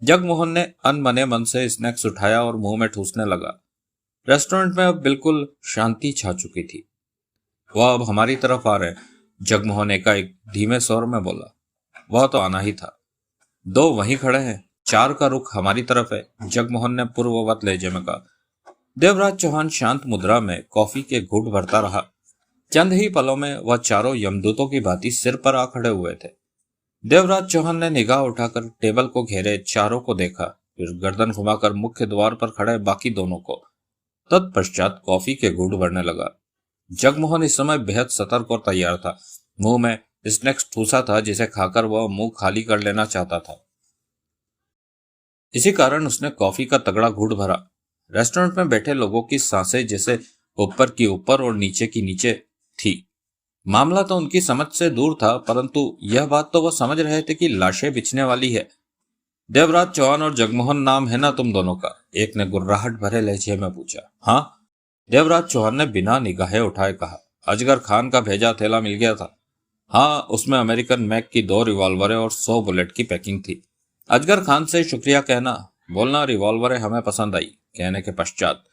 Speaker 1: जगमोहन ने अनमने मन से स्नैक्स उठाया और मुंह में ठूसने लगा। रेस्टोरेंट में अब बिल्कुल शांति छा चुकी थी। वह अब हमारी तरफ आ रहे हैं, जगमोहन एकाएक धीमे स्वर में बोला। वह तो आना ही था। दो वहीं खड़े हैं, चार का रुख हमारी तरफ है, जगमोहन ने पूर्ववत लहजे में कहा। देवराज चौहान शांत मुद्रा में कॉफी के घूंट भरता रहा। चंद ही पलों में वह चारों यमदूतों की भांति सिर पर आ खड़े हुए थे। देवराज चौहान ने निगाह उठाकर टेबल को घेरे चारों को देखा, फिर गर्दन घुमाकर मुख्य द्वार पर खड़े बाकी दोनों को। तत्पश्चात कॉफी के घूंट भरने लगा। जगमोहन इस समय बेहद सतर्क और तैयार था। मुंह में स्नैक्स ठूसा था जिसे खाकर वह मुंह खाली कर लेना चाहता था। इसी कारण उसने कॉफी का तगड़ा घूंट भरा। रेस्टोरेंट में बैठे लोगों की सांसें जैसे ऊपर की ऊपर और नीचे की नीचे थी। मामला तो उनकी समझ से दूर था, परंतु यह बात तो वह समझ रहे थे कि लाशें बिछने वाली है। देवराज चौहान और जगमोहन नाम है ना तुम दोनों का? एक ने गुर्राहट भरे लहजे में पूछा। हाँ, देवराज चौहान ने बिना निगाहें उठाए कहा। अजगर खान का भेजा थैला मिल गया था। हाँ, उसमें अमेरिकन मैक की 2 रिवॉल्वरें और 100 बुलेट की पैकिंग थी। अजगर खान से शुक्रिया कहना, बोलना रिवॉल्वरें हमें पसंद आई। कहने के पश्चात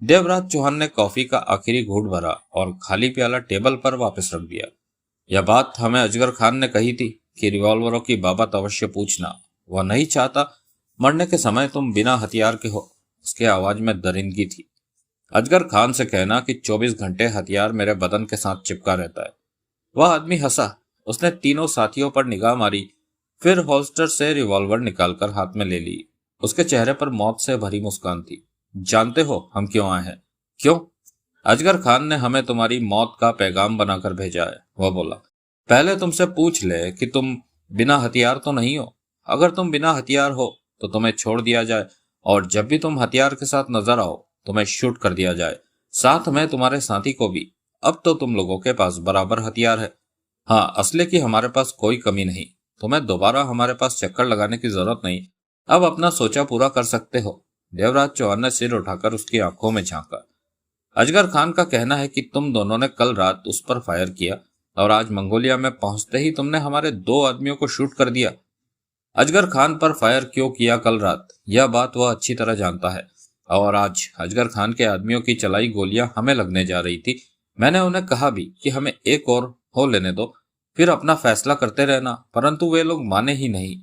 Speaker 1: देवराज चौहान ने कॉफी का आखिरी घूंट भरा और खाली प्याला टेबल पर वापस रख दिया। यह बात हमें अजगर खान ने कही थी कि रिवॉल्वरों की बाबत अवश्य पूछना। वह नहीं चाहता मरने के समय तुम बिना हथियार के हो। उसके आवाज में दरिंदगी थी। अजगर खान से कहना कि 24 घंटे हथियार मेरे बदन के साथ चिपका रहता है। वह आदमी हंसा। उसने तीनों साथियों पर निगाह मारी, फिर होल्स्टर से रिवॉल्वर निकालकर हाथ में ले ली। उसके चेहरे पर मौत से भरी मुस्कान थी। जानते हो हम क्यों आए हैं? क्यों? अजगर खान ने हमें तुम्हारी मौत का पैगाम बनाकर भेजा है, वह बोला। पहले तुमसे पूछ ले कि तुम बिना हथियार तो नहीं हो। अगर तुम बिना हथियार हो तो तुम्हें छोड़ दिया जाए, और जब भी तुम हथियार के साथ नजर आओ तुम्हें शूट कर दिया जाए, साथ में तुम्हारे साथी को भी। अब तो तुम लोगों के पास बराबर हथियार है। हाँ, असले की हमारे पास कोई कमी नहीं। तुम्हें दोबारा हमारे पास चक्कर लगाने की जरूरत नहीं। अब अपना सोचा पूरा कर सकते हो। देवराज चौहान ने सिर उठाकर उसकी आंखों में झांका। अजगर खान का कहना है कि तुम दोनों ने कल रात उस पर फायर किया और आज मंगोलिया में पहुंचते ही तुमने हमारे 2 आदमियों को शूट कर दिया। अजगर खान पर फायर क्यों किया कल रात, यह बात वह अच्छी तरह जानता है। और आज अजगर खान के आदमियों की चलाई गोलियां हमें लगने जा रही थी। मैंने उन्हें कहा भी कि हमें एक और हो लेने दो, फिर अपना फैसला करते रहना, परंतु वे लोग माने ही नहीं।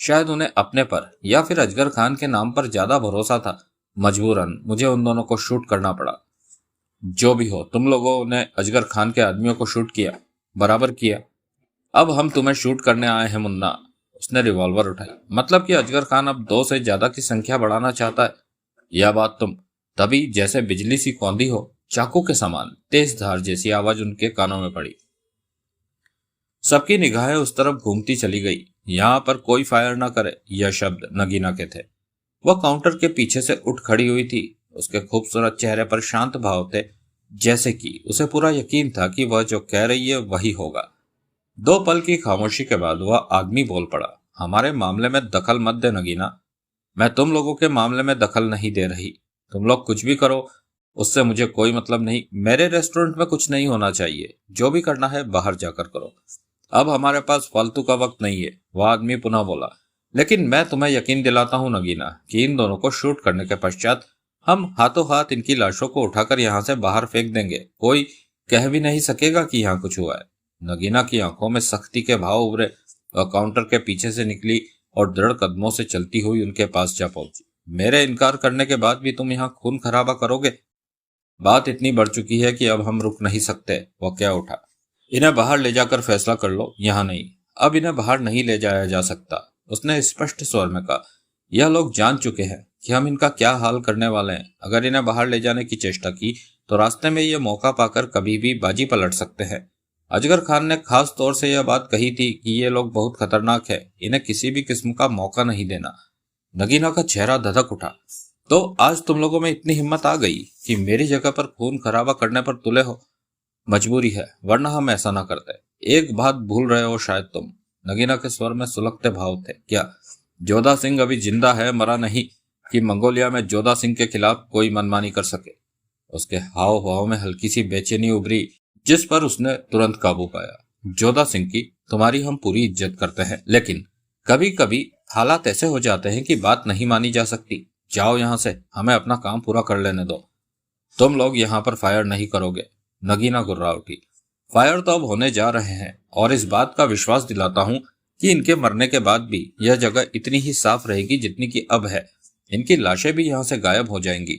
Speaker 1: शायद उन्हें अपने पर या फिर अजगर खान के नाम पर ज्यादा भरोसा था। मजबूरन मुझे उन दोनों को शूट करना पड़ा। जो भी हो, तुम लोगों ने अजगर खान के आदमियों को शूट किया, बराबर किया। अब हम तुम्हें शूट करने आए हैं मुन्ना। उसने रिवॉल्वर उठाई। मतलब कि अजगर खान अब 2 से ज्यादा की संख्या बढ़ाना चाहता है। यह बात तुम तभी जैसे बिजली सी कौंधी हो, चाकू के समान तेज धार जैसी आवाज उनके कानों में पड़ी। सबकी निगाहें उस तरफ घूमती चली गई। यहाँ पर कोई फायर ना करे, यह शब्द नगीना के थे। वह काउंटर के पीछे से उठ खड़ी हुई थी। उसके खूबसूरत चेहरे पर शांत भाव थे, जैसे कि उसे पूरा यकीन था कि वह जो कह रही है वही होगा। 2 पल की खामोशी के बाद वह आदमी बोल पड़ा। हमारे मामले में दखल मत दे नगीना। मैं तुम लोगों के मामले में दखल नहीं दे रही। तुम लोग कुछ भी करो, उससे मुझे कोई मतलब नहीं। मेरे रेस्टोरेंट में कुछ नहीं होना चाहिए। जो भी करना है बाहर जाकर करो। अब हमारे पास फालतू का वक्त नहीं है, वह आदमी पुनः बोला। लेकिन मैं तुम्हें यकीन दिलाता हूं नगीना कि इन दोनों को शूट करने के पश्चात हम हाथों हाथ इनकी लाशों को उठाकर यहाँ से बाहर फेंक देंगे। कोई कह भी नहीं सकेगा कि यहाँ कुछ हुआ है। नगीना की आंखों में सख्ती के भाव उभरे। वह काउंटर के पीछे से निकली और दृढ़ कदमों से चलती हुई उनके पास जा पहुंची। मेरे इनकार करने के बाद भी तुम यहाँ खून खराबा करोगे? बात इतनी बढ़ चुकी है कि अब हम रुक नहीं सकते। वह क्या उठा। इन्हें बाहर ले जाकर फैसला कर लो, यहाँ नहीं। अब इन्हें बाहर नहीं ले जाया जा सकता, उसने स्पष्ट स्वर में कहा। यह लोग जान चुके हैं कि हम इनका क्या हाल करने वाले हैं। अगर इन्हें बाहर ले जाने की चेष्टा की तो रास्ते में ये मौका पाकर कभी भी बाजी पलट सकते हैं। अजगर खान ने खास तौर से यह बात कही थी कि ये लोग बहुत खतरनाक है, इन्हें किसी भी किस्म का मौका नहीं देना। नगीना का चेहरा धधक उठा। तो आज तुम लोगों में इतनी हिम्मत आ गई कि मेरी जगह पर खून खराबा करने पर तुले हो? मजबूरी है, वरना हम ऐसा ना करते। एक बात भूल रहे हो शायद तुम। नगीना के स्वर में सुलगते भाव थे। क्या जोधा सिंह अभी जिंदा है, मरा नहीं, कि मंगोलिया में जोधा सिंह के खिलाफ कोई मनमानी कर सके? उसके हाव भाव में हल्की सी बेचैनी उभरी, जिस पर उसने तुरंत काबू पाया। जोधा सिंह की तुम्हारी हम पूरी इज्जत करते हैं, लेकिन कभी कभी हालात ऐसे हो जाते हैं कि बात नहीं मानी जा सकती। जाओ यहाँ से, हमें अपना काम पूरा कर लेने दो। तुम लोग यहाँ पर फायर नहीं करोगे। नगीना गुर्रा उठी। फायर तो अब होने जा रहे हैं, और इस बात का विश्वास दिलाता हूँ कि इनके मरने के बाद भी यह जगह इतनी ही साफ रहेगी जितनी की अब है। इनकी लाशें भी यहाँ से गायब हो जाएंगी।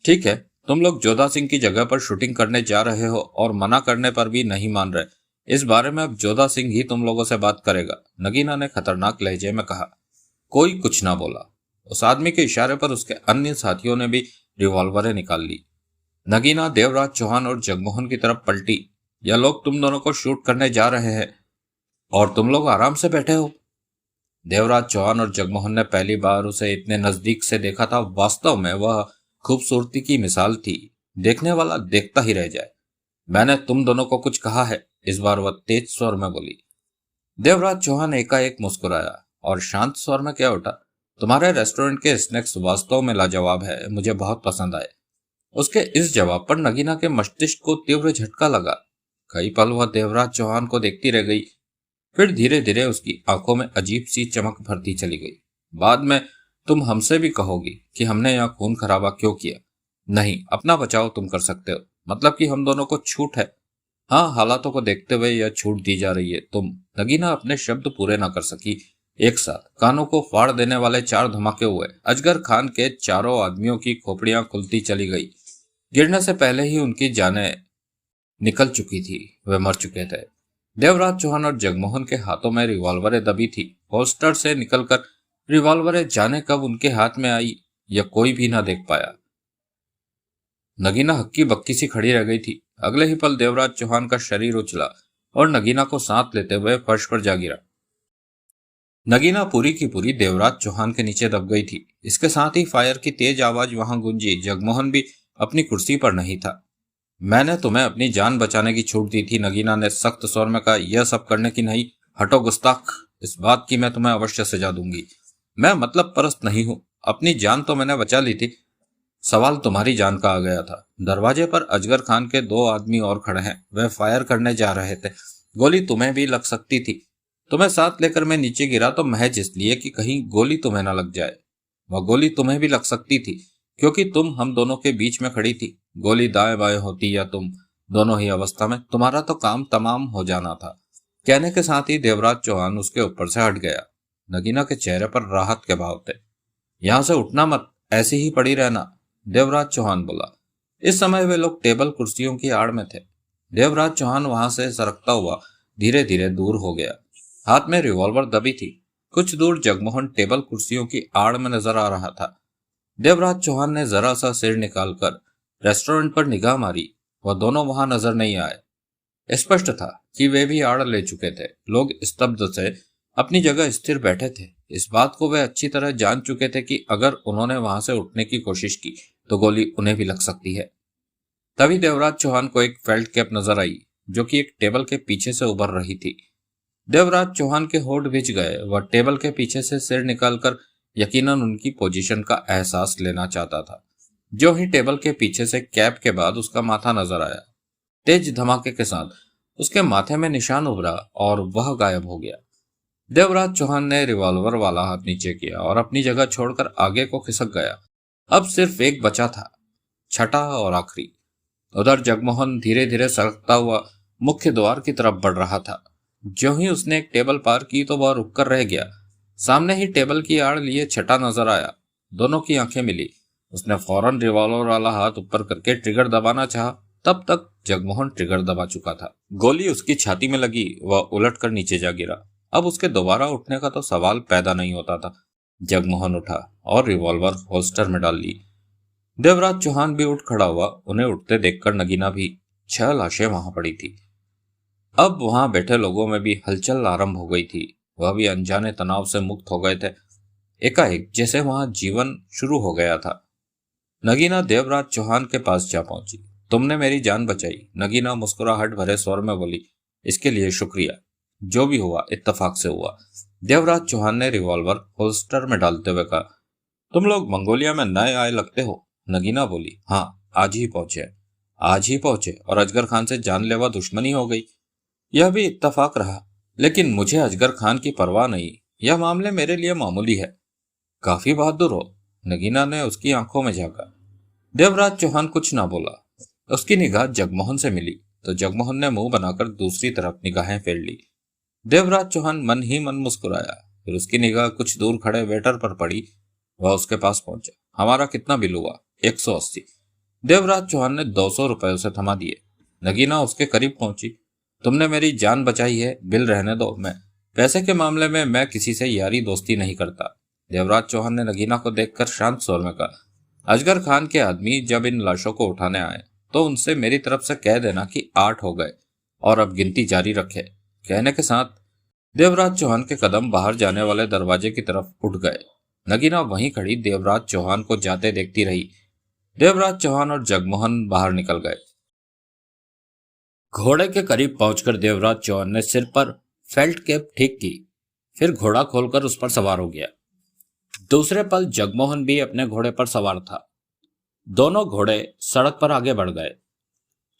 Speaker 1: ठीक है, तुम लोग जोधा सिंह की जगह पर शूटिंग करने जा रहे हो और मना करने पर भी नहीं मान रहे। इस बारे में अब जोधा सिंह ही तुम लोगों से बात करेगा, नगीना ने खतरनाक लहजे में कहा। कोई कुछ ना बोला। उस आदमी के इशारे पर उसके अन्य साथियों ने भी रिवॉल्वरें निकाल ली। नगीना देवराज चौहान और जगमोहन की तरफ पलटी। यह लोग तुम दोनों को शूट करने जा रहे हैं और तुम लोग आराम से बैठे हो। देवराज चौहान और जगमोहन ने पहली बार उसे इतने नजदीक से देखा था। वास्तव में वह खूबसूरती की मिसाल थी, देखने वाला देखता ही रह जाए। मैंने तुम दोनों को कुछ कहा है, इस बार वह तेज स्वर में बोली। देवराज चौहान एकाएक मुस्कुराया और शांत स्वर में कह उठा, तुम्हारे रेस्टोरेंट के स्नैक्स वास्तव में लाजवाब है, मुझे बहुत पसंद आए। उसके इस जवाब पर नगीना के मस्तिष्क को तीव्र झटका लगा। कई पल वह देवराज चौहान को देखती रह गई, फिर धीरे धीरे उसकी आंखों में अजीब सी चमक भरती चली गई। बाद में तुम हमसे भी कहोगी कि हमने यहाँ खून खराबा क्यों किया। नहीं, अपना बचाव तुम कर सकते हो, मतलब कि हम दोनों को छूट है। हाँ, हालातों को देखते हुए यह छूट दी जा रही है। तुम। नगीना अपने शब्द पूरे ना कर सकी। एक साथ कानों को फाड़ देने वाले 4 धमाके हुए। अजगर खान के चारों आदमियों की खोपड़ियां खुलती चली गई। गिरने से पहले ही उनकी जानें निकल चुकी थी, वे मर चुके थे। देवराज चौहान और जगमोहन के हाथों में रिवॉल्वरें दबी थी। होल्स्टर से निकलकर रिवॉल्वरें जाने कब उनके हाथ में आई, यह कोई भी ना देख पाया। नगीना हक्की बक्की सी खड़ी रह गई थी। अगले ही पल देवराज चौहान का शरीर उछला और नगीना को साथ लेते हुए फर्श पर जा गिरा। नगीना पूरी की पूरी देवराज चौहान के नीचे दब गई थी। इसके साथ ही फायर की तेज आवाज वहां गूंजी। जगमोहन भी अपनी कुर्सी पर नहीं था। मैंने तुम्हें अपनी जान बचाने की छूट दी थी, नगीना ने सख्त स्वर में कहा। यह सब करने की नहीं। हटो गुस्ताख, इस बात की मैं तुम्हें अवश्य सजा दूंगी। मैं मतलब परस्त नहीं हूं, अपनी जान तो मैंने बचा ली थी, सवाल तुम्हारी जान का आ गया था। दरवाजे पर अजगर खान के 2 आदमी और खड़े हैं, वे फायर करने जा रहे थे। गोली तुम्हें भी लग सकती थी। तुम्हें साथ लेकर मैं नीचे गिरा तो महज इसलिए कि कहीं गोली तुम्हें न लग जाए। वह गोली तुम्हें भी लग सकती थी क्योंकि तुम हम दोनों के बीच में खड़ी थी। गोली दाएं बाएं होती या तुम, दोनों ही अवस्था में तुम्हारा तो काम तमाम हो जाना था। कहने के साथ ही देवराज चौहान उसके ऊपर से हट गया। नगीना के चेहरे पर राहत के भाव थे। यहां से उठना मत, ऐसी ही पड़ी रहना, देवराज चौहान बोला। इस समय वे लोग टेबल कुर्सियों की आड़ में थे। देवराज चौहान वहां से सरकता हुआ धीरे धीरे दूर हो गया। हाथ में रिवॉल्वर दबी थी। कुछ दूर जगमोहन टेबल कुर्सियों की आड़ में नजर आ रहा था। देवराज चौहान ने जरा सा सिर निकालकर रेस्टोरेंट पर निगाह मारी। वह दोनों वहां नजर नहीं आए। स्पष्ट था कि वे भी आड़ ले चुके थे। लोग स्तब्ध से अपनी जगह स्थिर बैठे थे। इस बात को वे अच्छी तरह जान चुके थे कि अगर उन्होंने वहां से उठने की कोशिश की तो गोली उन्हें भी लग सकती है। तभी देवराज चौहान को एक फेल्ट कैप नजर आई जो कि एक टेबल के पीछे से उभर रही थी। देवराज चौहान के होठ भिज गए। वह टेबल के पीछे से सिर निकालकर यकीनन उनकी पोजीशन का एहसास लेना चाहता था। जो ही टेबल के पीछे से कैप के बाद उसका माथा नजर आया। तेज धमाके के साथ उसके माथे में निशान उभरा और वह गायब हो गया। देवराज चौहान ने रिवॉल्वर वाला हाथ नीचे किया और अपनी जगह छोड़कर आगे को खिसक गया। अब सिर्फ एक बचा था, छठा और आखिरी। उधर जगमोहन धीरे धीरे सरकता हुआ मुख्य द्वार की तरफ बढ़ रहा था। जो ही उसने एक टेबल पार की तो वह रुककर रह गया। सामने ही टेबल की आड़ लिए छठा नजर आया। दोनों की आंखें मिली। उसने फौरन रिवॉल्वर वाला हाथ ऊपर करके ट्रिगर दबाना चाहा। तब तक जगमोहन ट्रिगर दबा चुका था। गोली उसकी छाती में लगी। वह उलटकर नीचे जा गिरा। अब उसके दोबारा उठने का तो सवाल पैदा नहीं होता था। जगमोहन उठा और रिवॉल्वर होल्स्टर में डाल ली। देवराज चौहान भी उठ खड़ा हुआ। उन्हें उठते देखकर नगीना भी। 6 लाशें वहां पड़ी थी। अब वहां बैठे लोगों में भी हलचल आरंभ हो गई थी। वह भी अनजाने तनाव से मुक्त हो गए थे। एकाएक जैसे वहां जीवन शुरू हो गया था। नगीना देवराज चौहान के पास जा पहुंची। तुमने मेरी जान बचाई, नगीना मुस्कुराहट भरे स्वर में बोली। इसके लिए शुक्रिया। जो भी हुआ इत्तेफाक से हुआ। देवराज चौहान ने रिवॉल्वर होल्स्टर में डालते हुए कहा। तुम लोग मंगोलिया में नए आए लगते हो, नगीना बोली। हाँ, आज ही पहुंचे और अजगर खान से जानलेवा दुश्मनी हो गई। यह भी इत्तेफाक रहा, लेकिन मुझे अजगर खान की परवाह नहीं। यह मामले मेरे लिए मामूली है। काफी बहादुर हो, नगीना ने उसकी आंखों में झांका। देवराज चौहान कुछ ना बोला। उसकी निगाह जगमोहन से मिली तो जगमोहन ने मुंह बनाकर दूसरी तरफ निगाहें फेर ली। देवराज चौहान मन ही मन मुस्कुराया। फिर उसकी निगाह कुछ दूर खड़े वेटर पर पड़ी। वह उसके पास पहुंचा। हमारा कितना बिल हुआ? 180। देवराज चौहान ने 200 रुपए उसे थमा दिए। नगीना उसके करीब पहुंची। तुमने मेरी जान बचाई है, बिल रहने दो। मैं पैसे के मामले में मैं किसी से यारी दोस्ती नहीं करता। देवराज चौहान ने नगीना को देखकर शांत स्वर में कहा, अजगर खान के आदमी जब इन लाशों को उठाने आए तो उनसे मेरी तरफ से कह देना कि 8 हो गए और अब गिनती जारी रखे। कहने के साथ देवराज चौहान के कदम बाहर जाने वाले दरवाजे की तरफ उठ गए। नगीना वहीं खड़ी देवराज चौहान को जाते देखती रही। देवराज चौहान और जगमोहन बाहर निकल गए। घोड़े के करीब पहुंचकर देवराज चौहान ने सिर पर फेल्ट कैप ठीक की, फिर घोड़ा खोलकर उस पर सवार हो गया। दूसरे पल जगमोहन भी अपने घोड़े पर सवार था। दोनों घोड़े सड़क पर आगे बढ़ गए।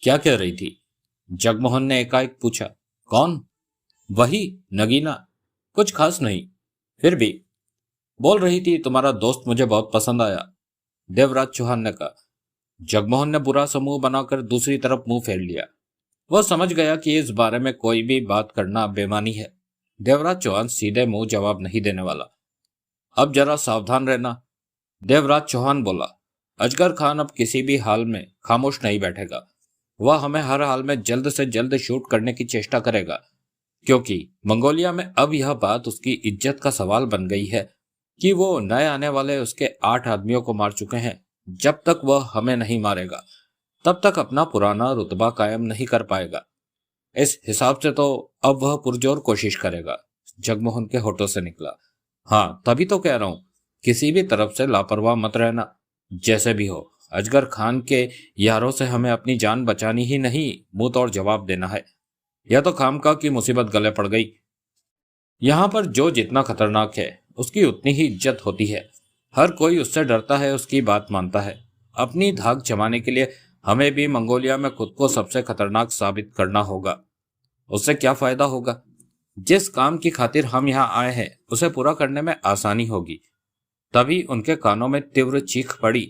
Speaker 1: क्या कह रही थी? जगमोहन ने एकाएक पूछा। कौन? वही नगीना। कुछ खास नहीं, फिर भी बोल रही थी तुम्हारा दोस्त मुझे बहुत पसंद आया। देवराज चौहान ने कहा। जगमोहन ने बुरा समूह बनाकर दूसरी तरफ मुंह फेर लिया। वह समझ गया कि इस बारे में कोई भी बात करना बेमानी है। देवराज चौहान सीधे मुंह जवाब नहीं देने वाला। अब जरा सावधान रहना, देवराज चौहान बोला। अजगर खान अब किसी भी हाल में खामोश नहीं बैठेगा। वह हमें हर हाल में जल्द से जल्द शूट करने की चेष्टा करेगा, क्योंकि मंगोलिया में अब यह बात उसकी इज्जत का सवाल बन गई है कि वो नए आने वाले उसके 8 आदमियों को मार चुके हैं। जब तक वह हमें नहीं मारेगा तब तक अपना पुराना रुतबा कायम नहीं कर पाएगा। इस हिसाब से तो अब वह पुरजोर कोशिश करेगा। जगमोहन के होठों से निकला। हाँ, तभी तो कह रहा हूं, किसी भी तरफ से लापरवाह मत रहना। जैसे भी हो, अजगर खान के यारों से हमें अपनी जान बचानी ही नहीं, मुंह तोड़ जवाब देना है। यह तो खामखा की मुसीबत गले पड़ गई। यहाँ पर जो जितना खतरनाक है उसकी उतनी ही इज्जत होती है। हर कोई उससे डरता है, उसकी बात मानता है। अपनी धाक जमाने के लिए हमें भी मंगोलिया में खुद को सबसे खतरनाक साबित करना होगा। उससे क्या फायदा होगा? जिस काम की खातिर हम यहाँ आए हैं उसे पूरा करने में आसानी होगी। तभी उनके कानों में तीव्र चीख पड़ी।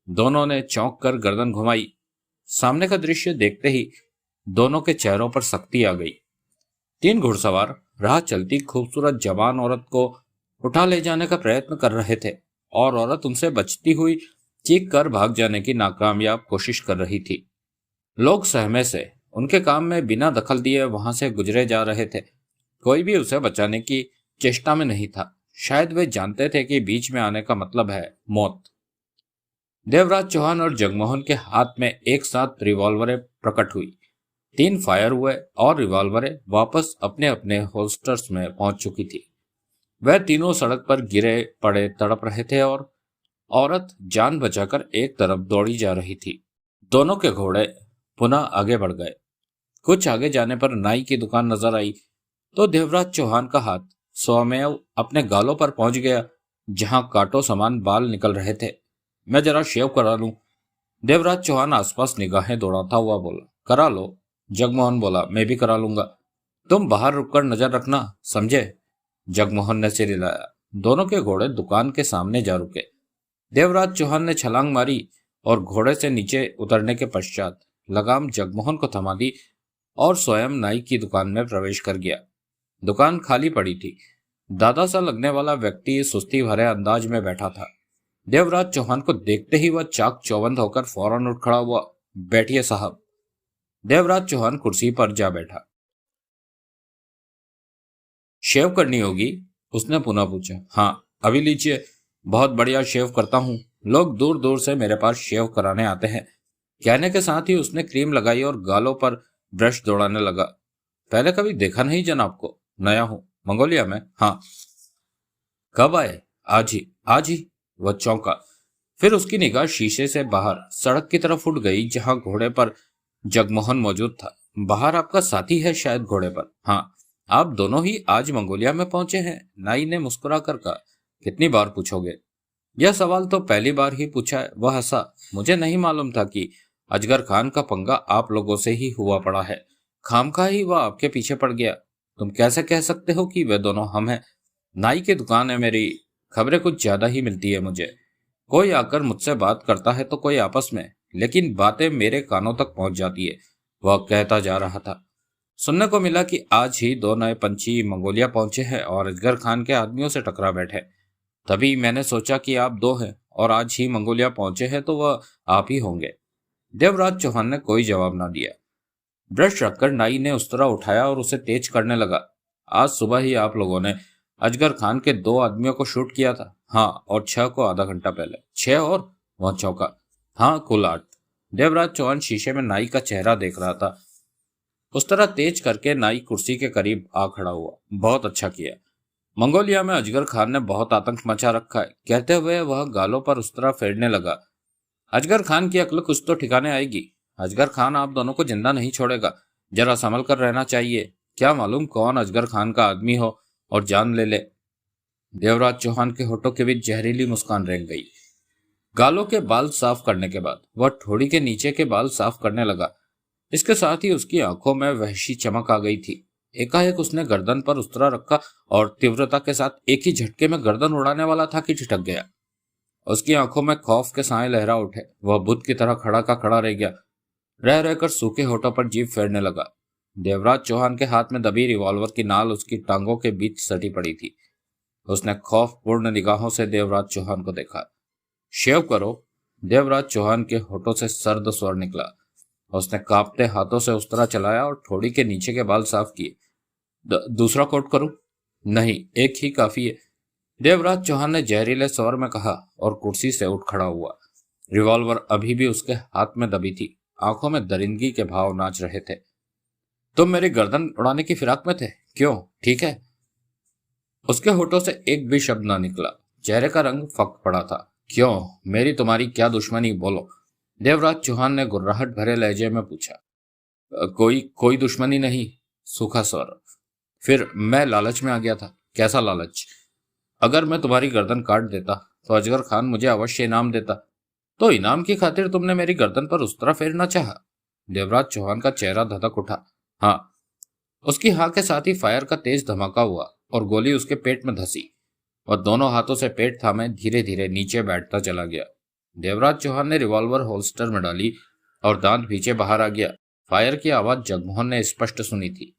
Speaker 1: दोनों ने चौंक कर गर्दन घुमाई। सामने का दृश्य देखते ही दोनों के चेहरों पर सख्ती आ गई। 3 घुड़सवार राह चलती खूबसूरत जवान औरत को उठा ले जाने का प्रयत्न कर रहे थे और औरत उनसे बचती हुई चीख कर भाग जाने की नाकामयाब कोशिश कर रही थी। लोग सहमे से उनके काम में बिना दखल दिए वहां से गुजरे जा रहे थे। कोई भी उसे बचाने की चेष्टा में नहीं था। शायद वे जानते थे कि बीच में आने का मतलब है मौत। देवराज चौहान और जगमोहन के हाथ में एक साथ रिवॉल्वरें प्रकट हुई। 3 फायर हुए और रिवॉल्वरें वापस अपने अपने होल्स्टर्स में पहुंच चुकी थी। वह तीनों सड़क पर गिरे पड़े तड़प रहे थे और औरत जान बचाकर एक तरफ दौड़ी जा रही थी। दोनों के घोड़े पुनः आगे बढ़ गए। कुछ आगे जाने पर नाई की दुकान नजर आई तो देवराज चौहान का हाथ स्वमेव अपने गालों पर पहुंच गया, जहां कांटों समान बाल निकल रहे थे। मैं जरा शेव करा लूं। देवराज चौहान आसपास निगाहें दौड़ाता हुआ बोला। करा लो, जगमोहन बोला। मैं भी करा लूंगा। तुम बाहर रुककर नजर रखना, समझे? जगमोहन ने सिर हिलाया। दोनों के घोड़े दुकान के सामने जा रुके। देवराज चौहान ने छलांग मारी और घोड़े से नीचे उतरने के पश्चात लगाम जगमोहन को थमा दी और स्वयं नाई की दुकान में प्रवेश कर गया। दुकान खाली पड़ी थी। दादा सा लगने वाला व्यक्ति सुस्ती भरे अंदाज में बैठा था। देवराज चौहान को देखते ही वह चाक चौबंद होकर फौरन उठ खड़ा हुआ। बैठिए साहब। देवराज चौहान कुर्सी पर जा बैठा। शेव करनी होगी? उसने पुनः पूछा। हाँ, अभी लीजिए। बहुत बढ़िया शेव करता हूँ। लोग दूर दूर से मेरे पास शेव कराने आते हैं। कहने के साथ ही उसने क्रीम लगाई और गालों पर ब्रश दौड़ाने लगा। पहले कभी देखा नहीं जनाब को। नया हूँ मंगोलिया में। हाँ। कब आए? आज ही। आज ही? वह चौंका। फिर उसकी निगाह शीशे से बाहर सड़क की तरफ उठ गई, जहां घोड़े पर जगमोहन मौजूद था। बाहर आपका साथी है शायद घोड़े पर? हाँ। आप दोनों ही आज मंगोलिया में पहुंचे हैं? नाई ने मुस्कुरा कर कहा। कितनी बार पूछोगे? यह सवाल तो पहली बार ही पूछा है। वह हंसा। मुझे नहीं मालूम था कि अजगर खान का पंगा आप लोगों से ही हुआ पड़ा है। खामखा ही वह आपके पीछे पड़ गया। तुम कैसे कह सकते हो कि वे दोनों हम हैं? नाई की दुकान है मेरी। खबरें कुछ ज्यादा ही मिलती है मुझे। कोई आकर मुझसे बात करता है तो कोई आपस में, लेकिन बातें मेरे कानों तक पहुंच जाती है, वह कहता जा रहा था। सुनने को मिला कि आज ही दो नए पंछी मंगोलिया पहुंचे हैं और असगर खान के आदमियों से टकरा बैठे। तभी मैंने सोचा कि आप दो हैं और आज ही मंगोलिया पहुंचे हैं तो वह आप ही होंगे। देवराज चौहान ने कोई जवाब ना दिया। ब्रश रखकर नाई ने उस्तरा उठाया और उसे तेज करने लगा। आज सुबह ही आप लोगों ने अजगर खान के दो आदमियों को शूट किया था। हाँ, और 6 को आधा घंटा पहले। 6 और वह चौका। हाँ, कुल 8। देवराज चौहान शीशे में नाई का चेहरा देख रहा था। उस तरह तेज करके नाई कुर्सी के करीब आ खड़ा हुआ। बहुत अच्छा किया। मंगोलिया में अजगर खान ने बहुत आतंक मचा रखा है, कहते हुए वह गालों पर उस तरह फेरने लगा। अजगर खान की अक्ल कुछ तो ठिकाने आएगी। अजगर खान आप दोनों को जिंदा नहीं छोड़ेगा। जरा संभल कर रहना चाहिए। क्या मालूम कौन अजगर खान का आदमी हो और जान ले ले। देवराज चौहान के होठों के बीच जहरीली मुस्कान रेंग गई। गालों के बाल साफ करने के बाद वह ठोड़ी के नीचे के बाल साफ करने लगा। इसके साथ ही उसकी आंखों में वहशी चमक आ गई थी। एकाएक उसने गर्दन पर उस्तरा रखा और तीव्रता के साथ एक ही झटके में गर्दन उड़ाने वाला था कि ठिठक गया। उसकी आंखों में खौफ के साए लहरा उठे। वह बुद्ध की तरह खड़ा का खड़ा रह गया। रह रहकर सूखे होठों पर जीभ फेरने लगा। देवराज चौहान के हाथ में दबी रिवॉल्वर की नाल उसकी टांगों के बीच सटी पड़ी थी। उसने खौफपूर्ण निगाहों से देवराज चौहान को देखा। शेव करो। देवराज चौहान के होठों से सर्द स्वर निकला। उसने कांपते हाथों से उस तरह चलाया और ठोड़ी के नीचे के बाल साफ किए। दूसरा कोट करूं? नहीं, एक ही काफी है। देवराज चौहान ने जहरीले स्वर में कहा और कुर्सी से उठ खड़ा हुआ। रिवॉल्वर अभी भी उसके हाथ में दबी थी। आंखों में दरिंदगी के भाव नाच रहे थे। तुम मेरी गर्दन उड़ाने की फिराक में थे? क्यों, ठीक है? उसके होठों से एक भी शब्द ना निकला। चेहरे का रंग फक पड़ा था। क्यों, मेरी तुम्हारी क्या दुश्मनी, बोलो। देवराज चौहान ने गुर्राहट भरे लहजे में पूछा। कोई दुश्मनी नहीं। सूखा स्वर। फिर मैं लालच में आ गया था। कैसा लालच? अगर मैं तुम्हारी गर्दन काट देता तो अजगर खान मुझे अवश्य इनाम देता। तो इनाम की खातिर तुमने मेरी गर्दन पर उस तरह फेरना चाहा? देवराज चौहान का चेहरा धधक उठा। हाँ। उसकी हाँ के साथ ही फायर का तेज धमाका हुआ और गोली उसके पेट में धंसी और दोनों हाथों से पेट थामे धीरे धीरे नीचे बैठता चला गया। देवराज चौहान ने रिवॉल्वर होल्स्टर में डाली और दांत पीछे बाहर आ गया। फायर की आवाज जगमोहन ने स्पष्ट सुनी थी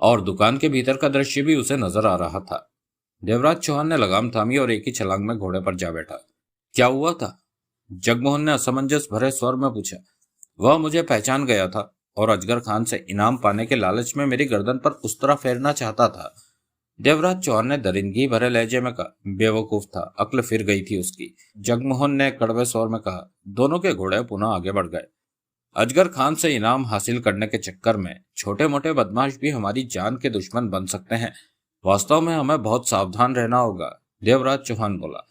Speaker 1: और दुकान के भीतर का दृश्य भी उसे नजर आ रहा था। देवराज चौहान ने लगाम थामी और एक ही छलांग में घोड़े पर जा बैठा। क्या हुआ था? जगमोहन ने असमंजस भरे स्वर में पूछा। वह मुझे पहचान गया था और अजगर खान से इनाम पाने के लालच में मेरी गर्दन पर उस तरह फेरना चाहता था। देवराज चौहान ने दरिंदगी भरे लहजे में कहा। बेवकूफ था, अक्ल फिर गई थी उसकी। जगमोहन ने कड़वे स्वर में कहा। दोनों के घोड़े पुनः आगे बढ़ गए। अजगर खान से इनाम हासिल करने के चक्कर में छोटे मोटे बदमाश भी हमारी जान के दुश्मन बन सकते हैं। वास्तव में हमें बहुत सावधान रहना होगा। देवराज चौहान बोला।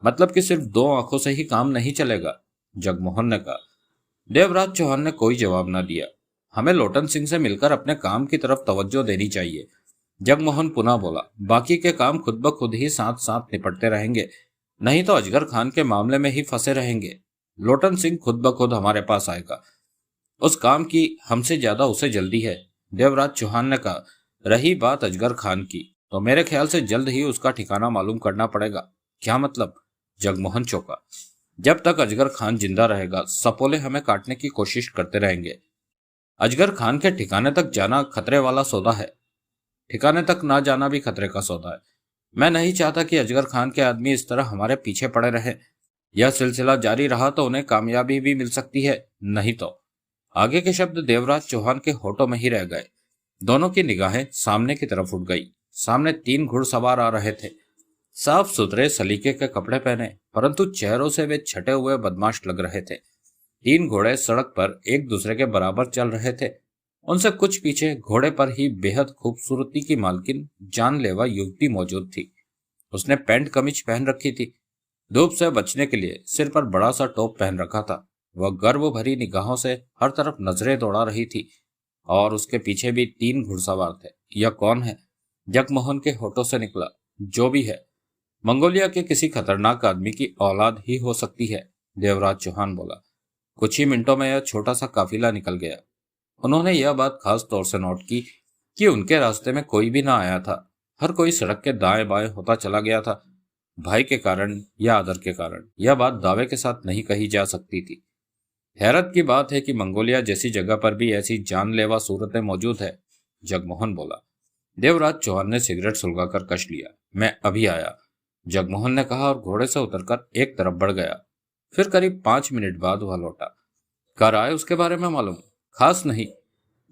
Speaker 1: मतलब कि सिर्फ 2 आंखों से ही काम नहीं चलेगा? जगमोहन ने कहा। देवराज चौहान ने कोई जवाब न दिया। हमें लोटन सिंह से मिलकर अपने काम की तरफ तवज्जो देनी चाहिए। जगमोहन पुनः बोला। बाकी के काम खुद ब खुद ही साथ साथ निपटते रहेंगे, नहीं तो अजगर खान के मामले में ही फंसे रहेंगे। लोटन सिंह खुद ब खुद हमारे पास आएगा। उस काम की हमसे ज्यादा उसे जल्दी है। देवराज चौहान ने कहा। रही बात अजगर खान की, तो मेरे ख्याल से जल्द ही उसका ठिकाना मालूम करना पड़ेगा। क्या मतलब? जगमोहन चौंका। जब तक अजगर खान जिंदा रहेगा सपोले हमें काटने की कोशिश करते रहेंगे। अजगर खान के ठिकाने तक जाना खतरे वाला सौदा है। ठिकाने तक ना जाना भी खतरे का सौदा है। मैं नहीं चाहता कि अजगर खान के आदमी इस तरह हमारे पीछे पड़े रहे। यह सिलसिला जारी रहा तो उन्हें कामयाबी भी मिल सकती है, नहीं तो। आगे के शब्द देवराज चौहान के होठों में ही रह गए। दोनों की निगाहें सामने की तरफ उठ गई। सामने 3 घुड़सवार आ रहे थे। साफ सुथरे सलीके के कपड़े पहने, परंतु चेहरों से वे छटे हुए बदमाश लग रहे थे। 3 घोड़े सड़क पर एक दूसरे के बराबर चल रहे थे। उनसे कुछ पीछे घोड़े पर ही बेहद खूबसूरती की मालकिन जानलेवा युवती मौजूद थी। उसने पैंट कमीज पहन रखी थी। धूप से बचने के लिए सिर पर बड़ा सा टोप पहन रखा था। वह गर्व भरी निगाहों से हर तरफ नजरें दौड़ा रही थी और उसके पीछे भी 3 घुड़सवार थे। यह कौन है? जगमोहन के होठों से निकला। जो भी है, मंगोलिया के किसी खतरनाक आदमी की औलाद ही हो सकती है। देवराज चौहान बोला। कुछ ही मिनटों में यह छोटा सा काफिला निकल गया। उन्होंने यह बात खास तौर से नोट की कि उनके रास्ते में कोई भी ना आया था। हर कोई सड़क के दाएं बाएं होता चला गया था। भाई के कारण या आदर के कारण, यह बात दावे के साथ नहीं कही जा सकती थी। हैरत की बात है कि मंगोलिया जैसी जगह पर भी ऐसी जानलेवा सूरतें मौजूद है। जगमोहन बोला। देवराज चौहान ने सिगरेट सुलगाकर कश लिया। मैं अभी आया, जगमोहन ने कहा और घोड़े से उतरकर एक तरफ बढ़ गया। फिर करीब 5 मिनट बाद वह लौटा। कर आए उसके बारे में मालूम? खास नहीं।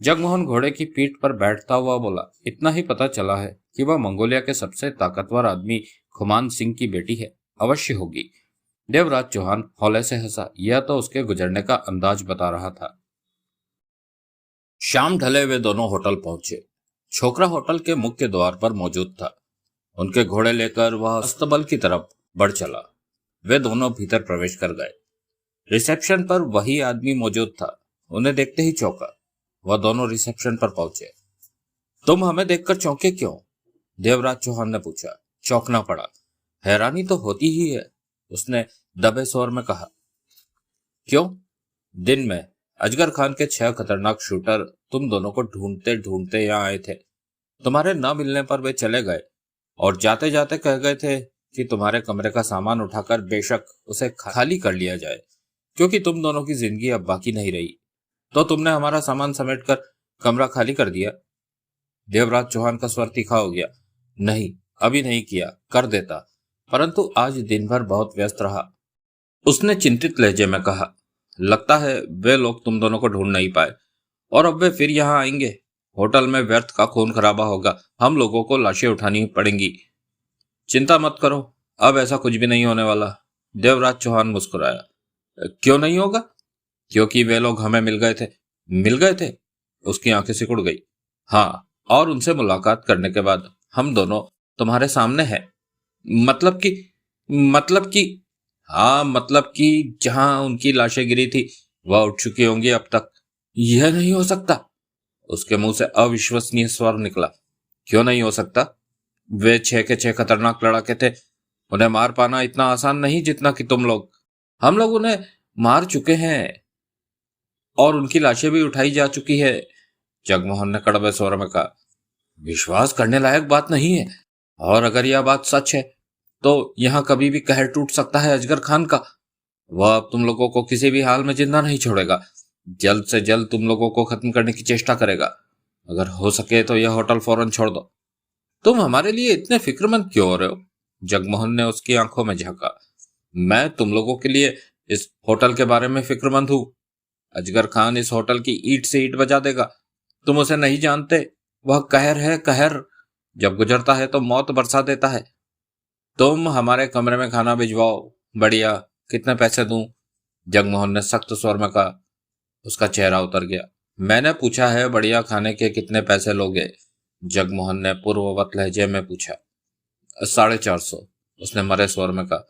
Speaker 1: जगमोहन घोड़े की पीठ पर बैठता हुआ बोला। इतना ही पता चला है कि वह मंगोलिया के सबसे ताकतवर आदमी खुमान सिंह की बेटी है। अवश्य होगी। देवराज चौहान हौले से हंसा। यह तो उसके गुजरने का अंदाज बता रहा था। शाम ढले वे दोनों होटल पहुंचे। छोकरा होटल के मुख्य द्वार पर मौजूद था। उनके घोड़े लेकर वह अस्तबल की तरफ बढ़ चला। वे दोनों भीतर प्रवेश कर गए। रिसेप्शन पर वही आदमी मौजूद था। उन्हें देखते ही चौंका। वह दोनों रिसेप्शन पर पहुंचे। तुम हमें देखकर चौंके क्यों? देवराज चौहान ने पूछा। चौंकना पड़ा, हैरानी तो होती ही है, उसने दबे स्वर में कहा। क्यों? दिन में अजगर खान के 6 खतरनाक शूटर तुम दोनों को ढूंढते ढूंढते यहाँ आए थे। तुम्हारे न मिलने पर वे चले गए और जाते जाते कह गए थे कि तुम्हारे कमरे का सामान उठाकर बेशक उसे खाली कर लिया जाए, क्योंकि तुम दोनों की जिंदगी अब बाकी नहीं रही। तो तुमने हमारा सामान समेटकर कमरा खाली कर दिया। देवराज चौहान का स्वर तीखा हो गया। नहीं, अभी नहीं किया, कर देता, परंतु आज दिन भर बहुत व्यस्त रहा, उसने चिंतित लहजे में कहा। लगता है वे लोग तुम दोनों को ढूंढ नहीं पाए और अब वे फिर यहाँ आएंगे। होटल में व्यर्थ का खून खराबा होगा, हम लोगों को लाशें उठानी पड़ेंगी। चिंता मत करो, अब ऐसा कुछ भी नहीं होने वाला। देवराज चौहान मुस्कुराया। क्यों नहीं होगा? क्योंकि वे लोग हमें मिल गए थे। मिल गए थे? उसकी आंखें सिकुड़ गई। हाँ, और उनसे मुलाकात करने के बाद हम दोनों तुम्हारे सामने हैं। मतलब कि हाँ, मतलब कि जहां उनकी लाशें गिरी थी वह उठ चुकी होंगी अब तक। यह नहीं हो सकता। उसके मुंह से अविश्वसनीय स्वर निकला। क्यों नहीं हो सकता? वे 6 के 6 खतरनाक लड़ाके थे। उन्हें मार पाना इतना आसान नहीं जितना कि तुम लोग। हम लोग उन्हें मार चुके हैं और उनकी लाशें भी उठाई जा चुकी है, जगमोहन ने कड़वे स्वर में कहा। विश्वास करने लायक बात नहीं है, और अगर यह बात सच है तो यहाँ कभी भी कहर टूट सकता है अजगर खान का। वह अब तुम लोगों को किसी भी हाल में जिंदा नहीं छोड़ेगा। जल्द से जल्द तुम लोगों को खत्म करने की चेष्टा करेगा। अगर हो सके तो यह होटल फौरन छोड़ दो। तुम हमारे लिए इतने फिक्रमंद क्यों हो रहे हो? जगमोहन ने उसकी आंखों में झांका। मैं तुम लोगों के लिए इस होटल के बारे में फिक्रमंद हूँ। अजगर खान इस होटल की ईंट से ईंट बजा देगा। तुम उसे नहीं जानते, वह कहर है, कहर। जब गुजरता है तो मौत बरसा देता है। तुम हमारे कमरे में खाना भिजवाओ। बढ़िया, कितने पैसे दूं? जगमोहन ने सख्त स्वर में कहा। उसका चेहरा उतर गया। मैंने पूछा है बढ़िया खाने के कितने पैसे लोगे? जगमोहन ने पूर्ववत लहजे में पूछा। 450, उसने मरे स्वर में कहा।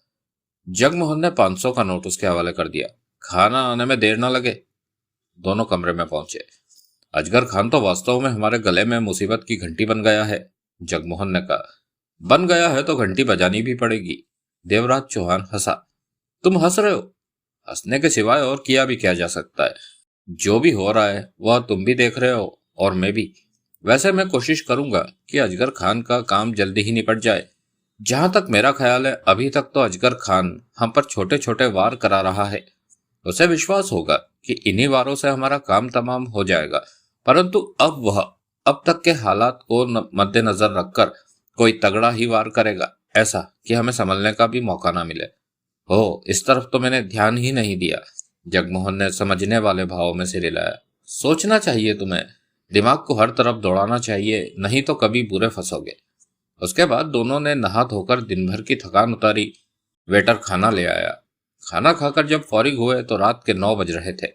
Speaker 1: जगमोहन ने 500 का नोट उसके हवाले कर दिया। खाना आने में देर न लगे। दोनों कमरे में पहुंचे। अजगर खान तो वास्तव में हमारे गले में मुसीबत की घंटी बन गया है, जगमोहन ने कहा। बन गया है तो घंटी बजानी भी पड़ेगी। देवराज चौहान हंसा। तुम हंस रहे हो? हंसने के सिवाय और किया भी क्या जा सकता है? जो भी हो रहा है वह तुम भी देख रहे हो और मैं भी। वैसे मैं कोशिश करूंगा कि अजगर खान का काम जल्दी ही निपट जाए। जहां तक मेरा ख्याल है, अभी तक तो अजगर खान हम पर छोटे छोटे वार करा रहा है। उसे विश्वास होगा कि इन्हीं वारों से हमारा काम तमाम हो जाएगा, परंतु अब तक के हालात को मद्देनजर रखकर कोई तगड़ा ही वार करेगा, ऐसा कि हमें संभलने का भी मौका ना मिले। हो, इस तरफ तो मैंने ध्यान ही नहीं दिया। जगमोहन ने समझने वाले भाव में सिर हिलाया। सोचना चाहिए तुम्हें, दिमाग को हर तरफ दौड़ाना चाहिए, नहीं तो कभी बुरे फंसोगे। उसके बाद दोनों ने नहा धोकर दिन भर की थकान उतारी। वेटर खाना ले आया। खाना खाकर जब फौरिग हुए तो रात के 9 बज रहे थे।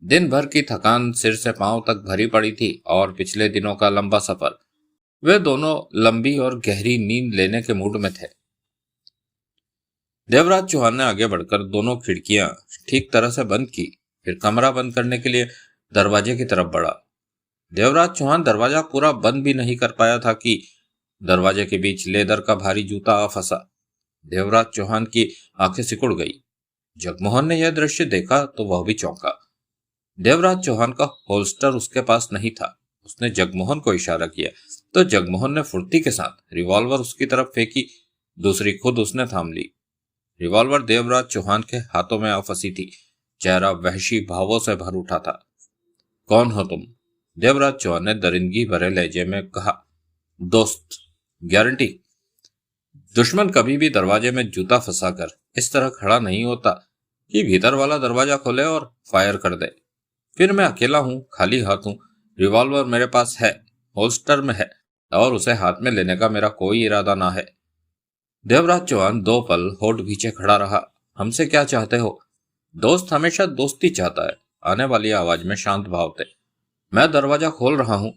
Speaker 1: दिन भर की थकान सिर से पांव तक भरी पड़ी थी और पिछले दिनों का लंबा सफर। वे दोनों लंबी और गहरी नींद लेने के मूड में थे। देवराज चौहान ने आगे बढ़कर दोनों खिड़कियां ठीक तरह से बंद की, फिर कमरा बंद करने के लिए दरवाजे की तरफ बढ़ा। देवराज चौहान दरवाजा पूरा बंद भी नहीं कर पाया था कि दरवाजे के बीच लेदर का भारी जूता आ फंसा। देवराज चौहान की आंखें सिकुड़ गई। जगमोहन ने यह दृश्य देखा तो वह भी चौंका। देवराज चौहान का होल्स्टर उसके पास नहीं था। उसने जगमोहन को इशारा किया तो जगमोहन ने फुर्ती के साथ रिवॉल्वर उसकी तरफ फेंकी। दूसरी खुद उसने थाम ली। रिवॉल्वर देवराज चौहान के हाथों में आ फंसी थी। चेहरा वहशी भावों से भर उठा था। कौन हो तुम? देवराज चौहान ने दरिंदगी भरे लहजे में कहा। दोस्त। गारंटी? दुश्मन कभी भी दरवाजे में जूता फंसाकर इस तरह खड़ा नहीं होता कि भीतर वाला दरवाजा खोले और फायर कर दे। फिर मैं अकेला हूं, खाली हाथ हूं। रिवॉल्वर मेरे पास है, होल्स्टर में है, और उसे हाथ में लेने का मेरा कोई इरादा ना है। देवराज चौहान 2 पल होठ भींचे खड़ा रहा। हमसे क्या चाहते हो? दोस्त हमेशा दोस्ती चाहता है, आने वाली आवाज में शांत भाव थे। मैं दरवाजा खोल रहा हूं,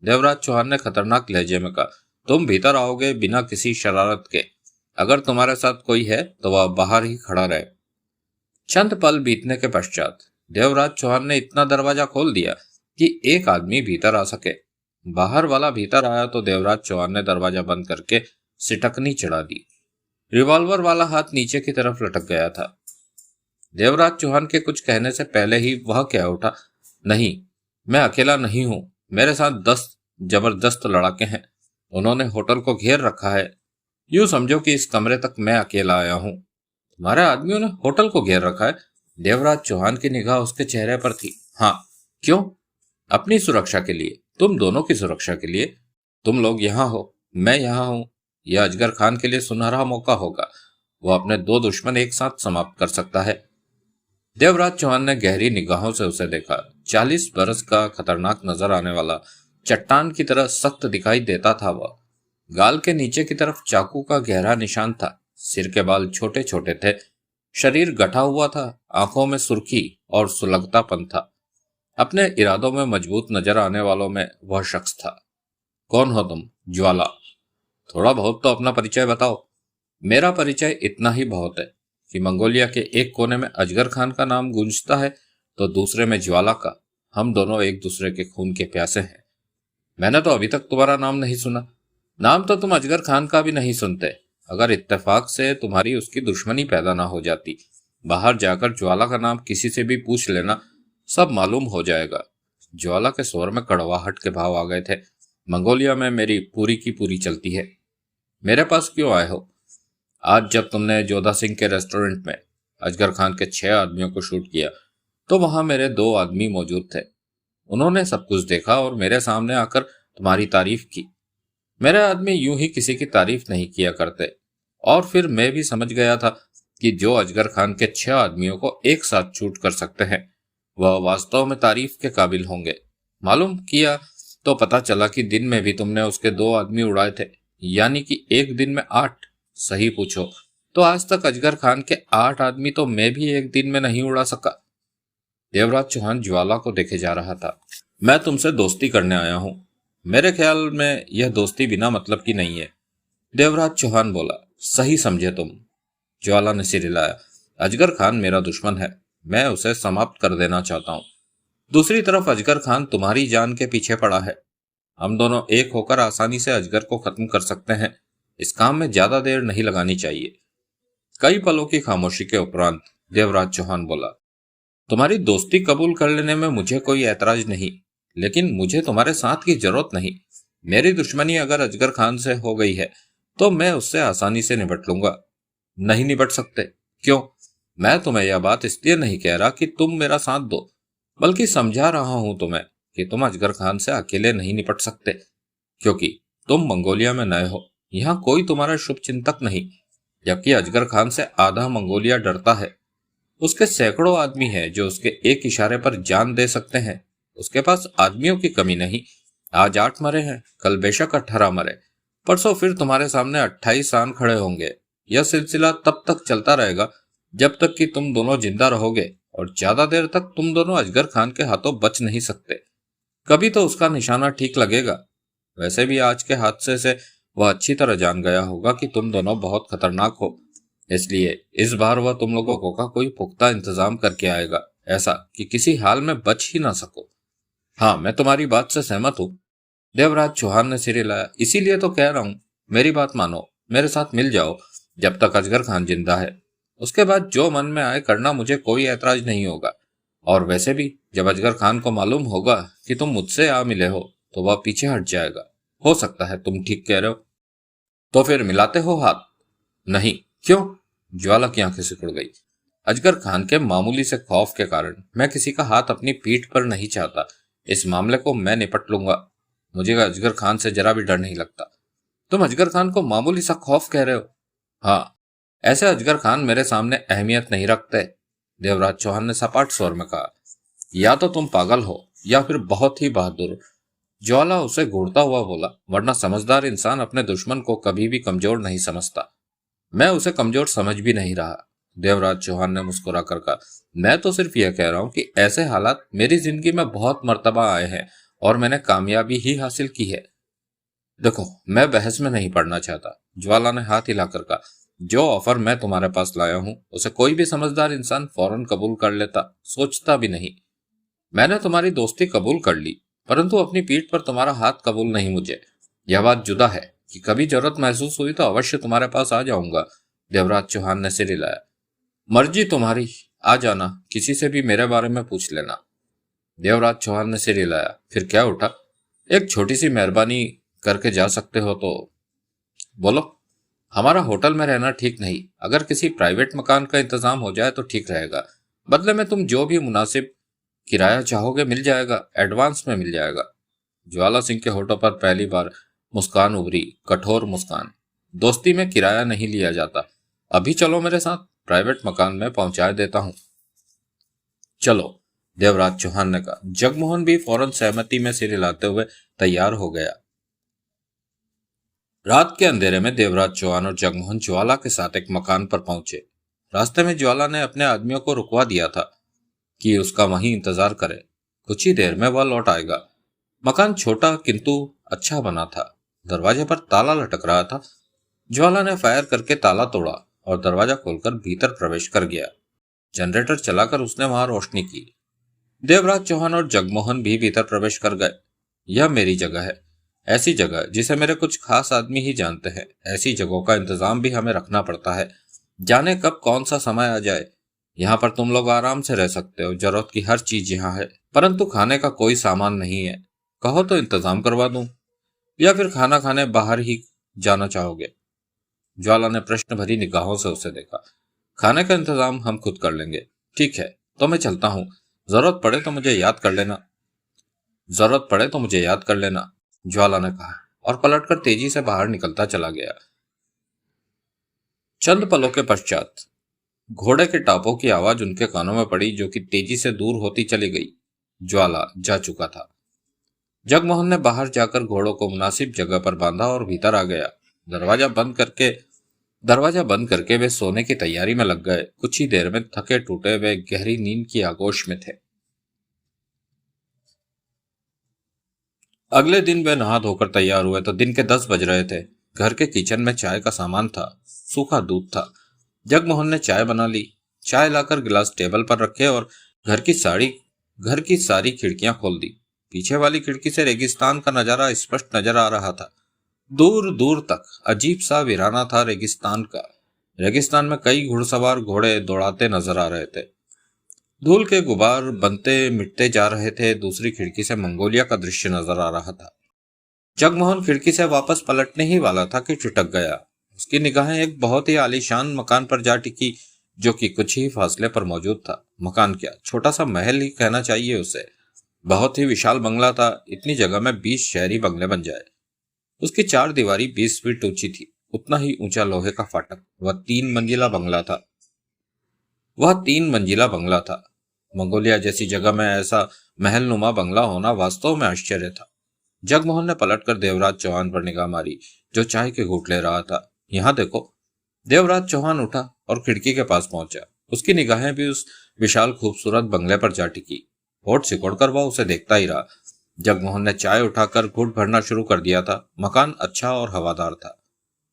Speaker 1: देवराज चौहान ने खतरनाक लहजे में कहा। तुम भीतर आओगे बिना किसी शरारत के। अगर तुम्हारे साथ कोई है तो वह बाहर ही खड़ा रहे। चंद पल बीतने के पश्चात देवराज चौहान ने इतना दरवाजा खोल दिया कि एक आदमी भीतर आ सके। बाहर वाला भीतर आया तो देवराज चौहान ने दरवाजा बंद करके सिटकनी चढ़ा दी। रिवॉल्वर वाला हाथ नीचे की तरफ लटक गया था। देवराज चौहान के कुछ कहने से पहले ही वह कह उठा, नहीं, मैं अकेला नहीं हूं, मेरे साथ 10 जबरदस्त लड़ाके हैं। उन्होंने होटल को घेर रखा है। यूं समझो कि इस कमरे तक मैं अकेला आया हूं। तुम्हारे आदमियों ने होटल को घेर रखा है? देवराज चौहान की निगाह उसके चेहरे पर थी। हाँ। क्यों? अपनी सुरक्षा के लिए, तुम दोनों की सुरक्षा के लिए। तुम लोग यहाँ हो, मैं यहाँ हूं। यह अजगर खान के लिए सुनहरा मौका होगा। वो अपने 2 दुश्मन एक साथ समाप्त कर सकता है। देवराज चौहान ने गहरी निगाहों से उसे देखा। 40 बरस का खतरनाक नजर आने वाला, चट्टान की तरह सख्त दिखाई देता था वह। गाल के नीचे की तरफ चाकू का गहरा निशान था। सिर के बाल छोटे छोटे थे। शरीर गठा हुआ था। आंखों में सुर्खी और सुलगतापन था। अपने इरादों में मजबूत नजर आने वालों में वह शख्स था। कौन हो तुम? ज्वाला। थोड़ा बहुत तो अपना परिचय बताओ। मेरा परिचय इतना ही बहुत है कि मंगोलिया के एक कोने में अजगर खान का नाम गूंजता है तो दूसरे में ज्वाला का। हम दोनों एक दूसरे के खून के प्यासे हैं। मैंने तो अभी तक तुम्हारा नाम नहीं सुना। नाम तो तुम अजगर खान का भी नहीं सुनते। अगर इत्तेफाक से तुम्हारी उसकी दुश्मनी पैदा ना हो जाती, बाहर जाकर ज्वाला का नाम किसी से भी पूछ लेना, सब मालूम हो जाएगा। ज्वाला के स्वर में कड़वाहट के भाव आ गए थे। मंगोलिया में मेरी पूरी की पूरी चलती है। मेरे पास क्यों आए हो? आज जब तुमने जोधा सिंह के रेस्टोरेंट में अजगर खान के 6 आदमियों को शूट किया तो वहां मेरे 2 आदमी मौजूद थे। उन्होंने सब कुछ देखा और मेरे सामने आकर तुम्हारी तारीफ की। मेरे आदमी यूं ही किसी की तारीफ नहीं किया करते। और फिर मैं भी समझ गया था कि जो अजगर खान के 6 आदमियों को एक साथ शूट कर सकते हैं वह वास्तव में तारीफ के काबिल होंगे। मालूम किया तो पता चला कि दिन में भी तुमने उसके 2 आदमी उड़ाए थे, यानी कि एक दिन में 8। सही पूछो तो आज तक अजगर खान के 8 आदमी तो मैं भी एक दिन में नहीं उड़ा सका। देवराज चौहान ज्वाला को देखे जा रहा था। मैं तुमसे दोस्ती करने आया हूं। मेरे ख्याल में यह दोस्ती बिना मतलब की नहीं है। देवराज चौहान बोला। सही समझे तुम। ज्वाला ने सिर हिलाया। अजगर खान मेरा दुश्मन है। मैं उसे समाप्त कर देना चाहता हूं। दूसरी तरफ अजगर खान तुम्हारी जान के पीछे पड़ा है। हम दोनों एक होकर आसानी से अजगर को खत्म कर सकते हैं। इस काम में ज्यादा देर नहीं लगानी चाहिए। कई पलों की खामोशी के उपरांत देवराज चौहान बोला। तुम्हारी दोस्ती कबूल कर लेने में मुझे कोई ऐतराज नहीं, लेकिन मुझे तुम्हारे साथ की जरूरत नहीं। मेरी दुश्मनी अगर अजगर खान से हो गई है तो मैं उससे आसानी से निपट लूंगा। नहीं निपट सकते? क्यों? मैं तुम्हें यह बात इसलिए नहीं कह रहा कि तुम मेरा साथ दो, बल्कि समझा रहा हूं तुम्हें कि तुम अजगर खान से अकेले नहीं निपट सकते, क्योंकि तुम मंगोलिया में नए हो। यहाँ कोई तुम्हारा शुभ चिंतक नहीं, जबकि अजगर खान से आधा मंगोलिया डरता है। उसके सैकड़ों आदमी हैं जो उसके एक इशारे पर जान दे सकते हैं। उसके पास आदमियों की कमी नहीं। आज 8 मरे हैं, कल बेशक 18 मरे, परसों फिर तुम्हारे सामने 28 आन खड़े होंगे। यह सिलसिला तब तक चलता रहेगा जब तक कि तुम दोनों जिंदा रहोगे, और ज्यादा देर तक तुम दोनों अजगर खान के हाथों बच नहीं सकते। कभी तो उसका निशाना ठीक लगेगा। वैसे भी आज के हादसे से वह अच्छी तरह जान गया होगा कि तुम दोनों बहुत खतरनाक हो, इसलिए इस बार वह तुम लोगों का कोई पुख्ता इंतजाम करके आएगा, ऐसा कि किसी हाल में बच ही ना सको। हाँ, मैं तुम्हारी बात से सहमत हूँ। देवराज चौहान ने सिर हिलाया। इसीलिए तो कह रहा हूँ, मेरी बात मानो, मेरे साथ मिल जाओ जब तक अजगर खान जिंदा है। उसके बाद जो मन में आए करना, मुझे कोई ऐतराज नहीं होगा। और वैसे भी जब अजगर खान को मालूम होगा कि तुम मुझसे आ मिले हो तो वह पीछे हट जाएगा। हो सकता है तुम ठीक कह रहे हो। तो फिर मिलाते हो हाथ? नहीं। क्यों? ज्वाला की आंखें सिकुड़ गई। अजगर खान के मामूली से खौफ के कारण मैं किसी का हाथ अपनी पीठ पर नहीं चाहता। इस मामले को मैं निपट लूंगा। मुझे अजगर खान से जरा भी डर नहीं लगता। तुम अजगर खान को मामूली सा खौफ कह रहे हो? हाँ, ऐसे अजगर खान मेरे सामने अहमियत नहीं रखते, देवराज चौहान ने सपाट स्वर में कहा। या तो तुम पागल हो या फिर बहुत ही बहादुर। ज्वाला उसे घूरता हुआ बोला, वरना समझदार इंसान अपने दुश्मन को कभी भी कमजोर नहीं समझता। मैं उसे कमजोर समझ भी नहीं रहा, देवराज चौहान ने मुस्कुरा कर कहा। मैं तो सिर्फ यह कह रहा हूं कि ऐसे हालात मेरी जिंदगी में बहुत मर्तबा आए हैं और मैंने कामयाबी ही हासिल की है। देखो, मैं बहस में नहीं पड़ना चाहता, ज्वाला ने हाथ हिलाकर कहा। जो ऑफर मैं तुम्हारे पास लाया हूं उसे कोई भी समझदार इंसान फौरन कबूल कर लेता, सोचता भी नहीं। मैंने तुम्हारी दोस्ती कबूल कर ली, परंतु अपनी पीठ पर तुम्हारा हाथ कबूल नहीं मुझे। यह बात जुदा है कि कभी जरूरत महसूस हुई तो अवश्य तुम्हारे पास आ जाऊंगा, देवराज चौहान ने सिर हिलाया। मर्जी तुम्हारी, आ जाना, किसी से भी मेरे बारे में पूछ लेना, देवराज चौहान ने सिर हिलाया। फिर क्या उठा? एक छोटी सी मेहरबानी करके जा सकते हो तो बोलो। हमारा होटल में रहना ठीक नहीं, अगर किसी प्राइवेट मकान का इंतजाम हो जाए तो ठीक रहेगा। बदले में तुम जो भी मुनासिब किराया चाहोगे मिल जाएगा, एडवांस में मिल जाएगा। ज्वाला सिंह के होठों पर पहली बार मुस्कान उभरी, कठोर मुस्कान। दोस्ती में किराया नहीं लिया जाता। अभी चलो मेरे साथ, प्राइवेट मकान में पहुंचा देता हूं। चलो, देवराज चौहान ने कहा। जगमोहन भी फौरन सहमति में सिर हिलाते हुए तैयार हो गया। रात के अंधेरे में देवराज चौहान और जगमोहन ज्वाला के साथ एक मकान पर पहुंचे। रास्ते में ज्वाला ने अपने आदमियों को रुकवा दिया था कि उसका वहीं इंतजार करे, कुछ ही देर में वह लौट आएगा। मकान छोटा किंतु अच्छा बना था। दरवाजे पर ताला लटक रहा था। ज्वाला ने फायर करके ताला तोड़ा और दरवाजा खोलकर भीतर प्रवेश कर गया। जनरेटर चलाकर उसने वहां रोशनी की। देवराज चौहान और जगमोहन भी भीतर प्रवेश कर गए। यह मेरी जगह है, ऐसी जगह जिसे मेरे कुछ खास आदमी ही जानते हैं। ऐसी जगहों का इंतजाम भी हमें रखना पड़ता है, जाने कब कौन सा समय आ जाए। यहाँ पर तुम लोग आराम से रह सकते हो, जरूरत की हर चीज यहाँ है, परंतु खाने का कोई सामान नहीं है। कहो तो इंतजाम करवा दूं, या फिर खाना खाने बाहर ही जाना चाहोगे? ज्वाला ने प्रश्न भरी निगाहों से उसे देखा। खाने का इंतजाम हम खुद कर लेंगे। ठीक है, तो मैं चलता हूँ। जरूरत पड़े तो मुझे याद कर लेना, जरूरत पड़े तो मुझे याद कर लेना, ज्वाला ने कहा और पलटकर तेजी से बाहर निकलता चला गया। चंद पलों के पश्चात घोड़े के टापों की आवाज उनके कानों में पड़ी, जो कि तेजी से दूर होती चली गई। ज्वाला जा चुका था। जगमोहन ने बाहर जाकर घोड़ों को मुनासिब जगह पर बांधा और भीतर आ गया। दरवाजा बंद करके वे सोने की तैयारी में लग गए। कुछ ही देर में थके टूटे वे गहरी नींद की आगोश में थे। अगले दिन वे नहा धोकर तैयार हुए तो दिन के 10 बज रहे थे। घर के किचन में चाय का सामान था, सूखा दूध था। जगमोहन ने चाय बना ली। चाय लाकर गिलास टेबल पर रखे और घर की सारी खिड़कियां खोल दी। पीछे वाली खिड़की से रेगिस्तान का नजारा स्पष्ट नजर आ रहा था। दूर दूर तक अजीब सा वीराना था रेगिस्तान का। रेगिस्तान में कई घुड़सवार घोड़े दौड़ाते नजर आ रहे थे। धूल के गुबार बनते मिटते जा रहे थे। दूसरी खिड़की से मंगोलिया का दृश्य नजर आ रहा था। जगमोहन खिड़की से वापस पलटने ही वाला था कि ठिठक गया। उसकी निगाहें एक बहुत ही आलीशान मकान पर जा टिकी, जो कि कुछ ही फासले पर मौजूद था। मकान क्या, छोटा सा महल ही कहना चाहिए उसे। बहुत ही विशाल बंगला था। इतनी जगह में 20 शहरी बंगले बन जाए। उसकी 4 दीवारी 20 फीट ऊंची थी, उतना ही ऊंचा लोहे का फाटक। वह 3 मंजिला बंगला था। मंगोलिया जैसी जगह में ऐसा महलनुमा बंगला होना वास्तव में आश्चर्य था। जगमोहन ने पलटकर देवराज चौहान पर निगाह मारी, जो चाय के घूंट ले रहा था। यहाँ देखो। देवराज चौहान उठा और खिड़की के पास पहुंचा। उसकी निगाहें भी उस विशाल खूबसूरत बंगले पर जा टिकी। होठ सिकोड़कर वह उसे देखता ही रहा। जगमोहन ने चाय उठाकर घूंट भरना शुरू कर दिया था। मकान अच्छा और हवादार था।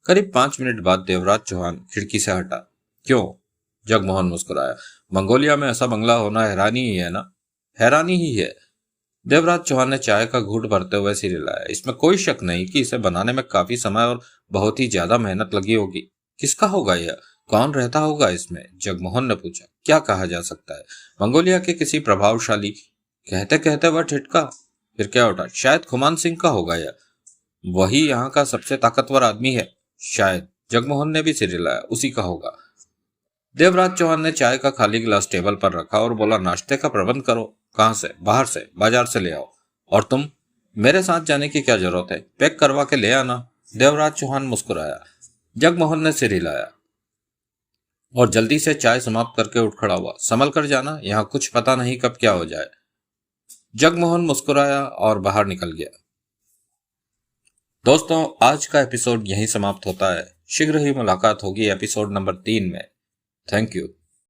Speaker 1: करीब 5 मिनट बाद देवराज चौहान खिड़की से हटा। क्यों? जगमोहन मुस्कुराया। मंगोलिया में ऐसा बंगला होना हैरानी ही है ना? हैरानी ही है। देवराज चौहान ने चाय का घूंट भरते हुए सिर हिलाया। इसमें कोई शक नहीं कि इसे बनाने में काफी समय और बहुत ही ज्यादा मेहनत लगी होगी। किसका होगा यह? कौन रहता होगा इसमें? जगमोहन ने पूछा। क्या कहा जा सकता है? मंगोलिया के किसी प्रभावशाली। कहते कहते वह ठिठका। फिर क्या उठा? शायद खुमान सिंह का होगा यह। वही यहाँ का सबसे ताकतवर आदमी है। शायद। जगमोहन ने भी सिर हिलाया, उसी का होगा। देवराज चौहान ने चाय का खाली गिलास टेबल पर रखा और बोला, नाश्ते का प्रबंध करो। कहाँ से? बाहर से, बाजार से ले आओ। और तुम? मेरे साथ जाने की क्या जरूरत है, पैक करवा के ले आना। देवराज चौहान मुस्कुराया। जगमोहन ने सिर हिलाया और जल्दी से चाय समाप्त करके उठ खड़ा हुआ। संभल कर जाना, यहाँ कुछ पता नहीं कब क्या हो जाए। जगमोहन मुस्कुराया और बाहर निकल गया। दोस्तों, आज का एपिसोड यहीं समाप्त होता है। शीघ्र ही मुलाकात होगी एपिसोड नंबर 3 में। Thank you.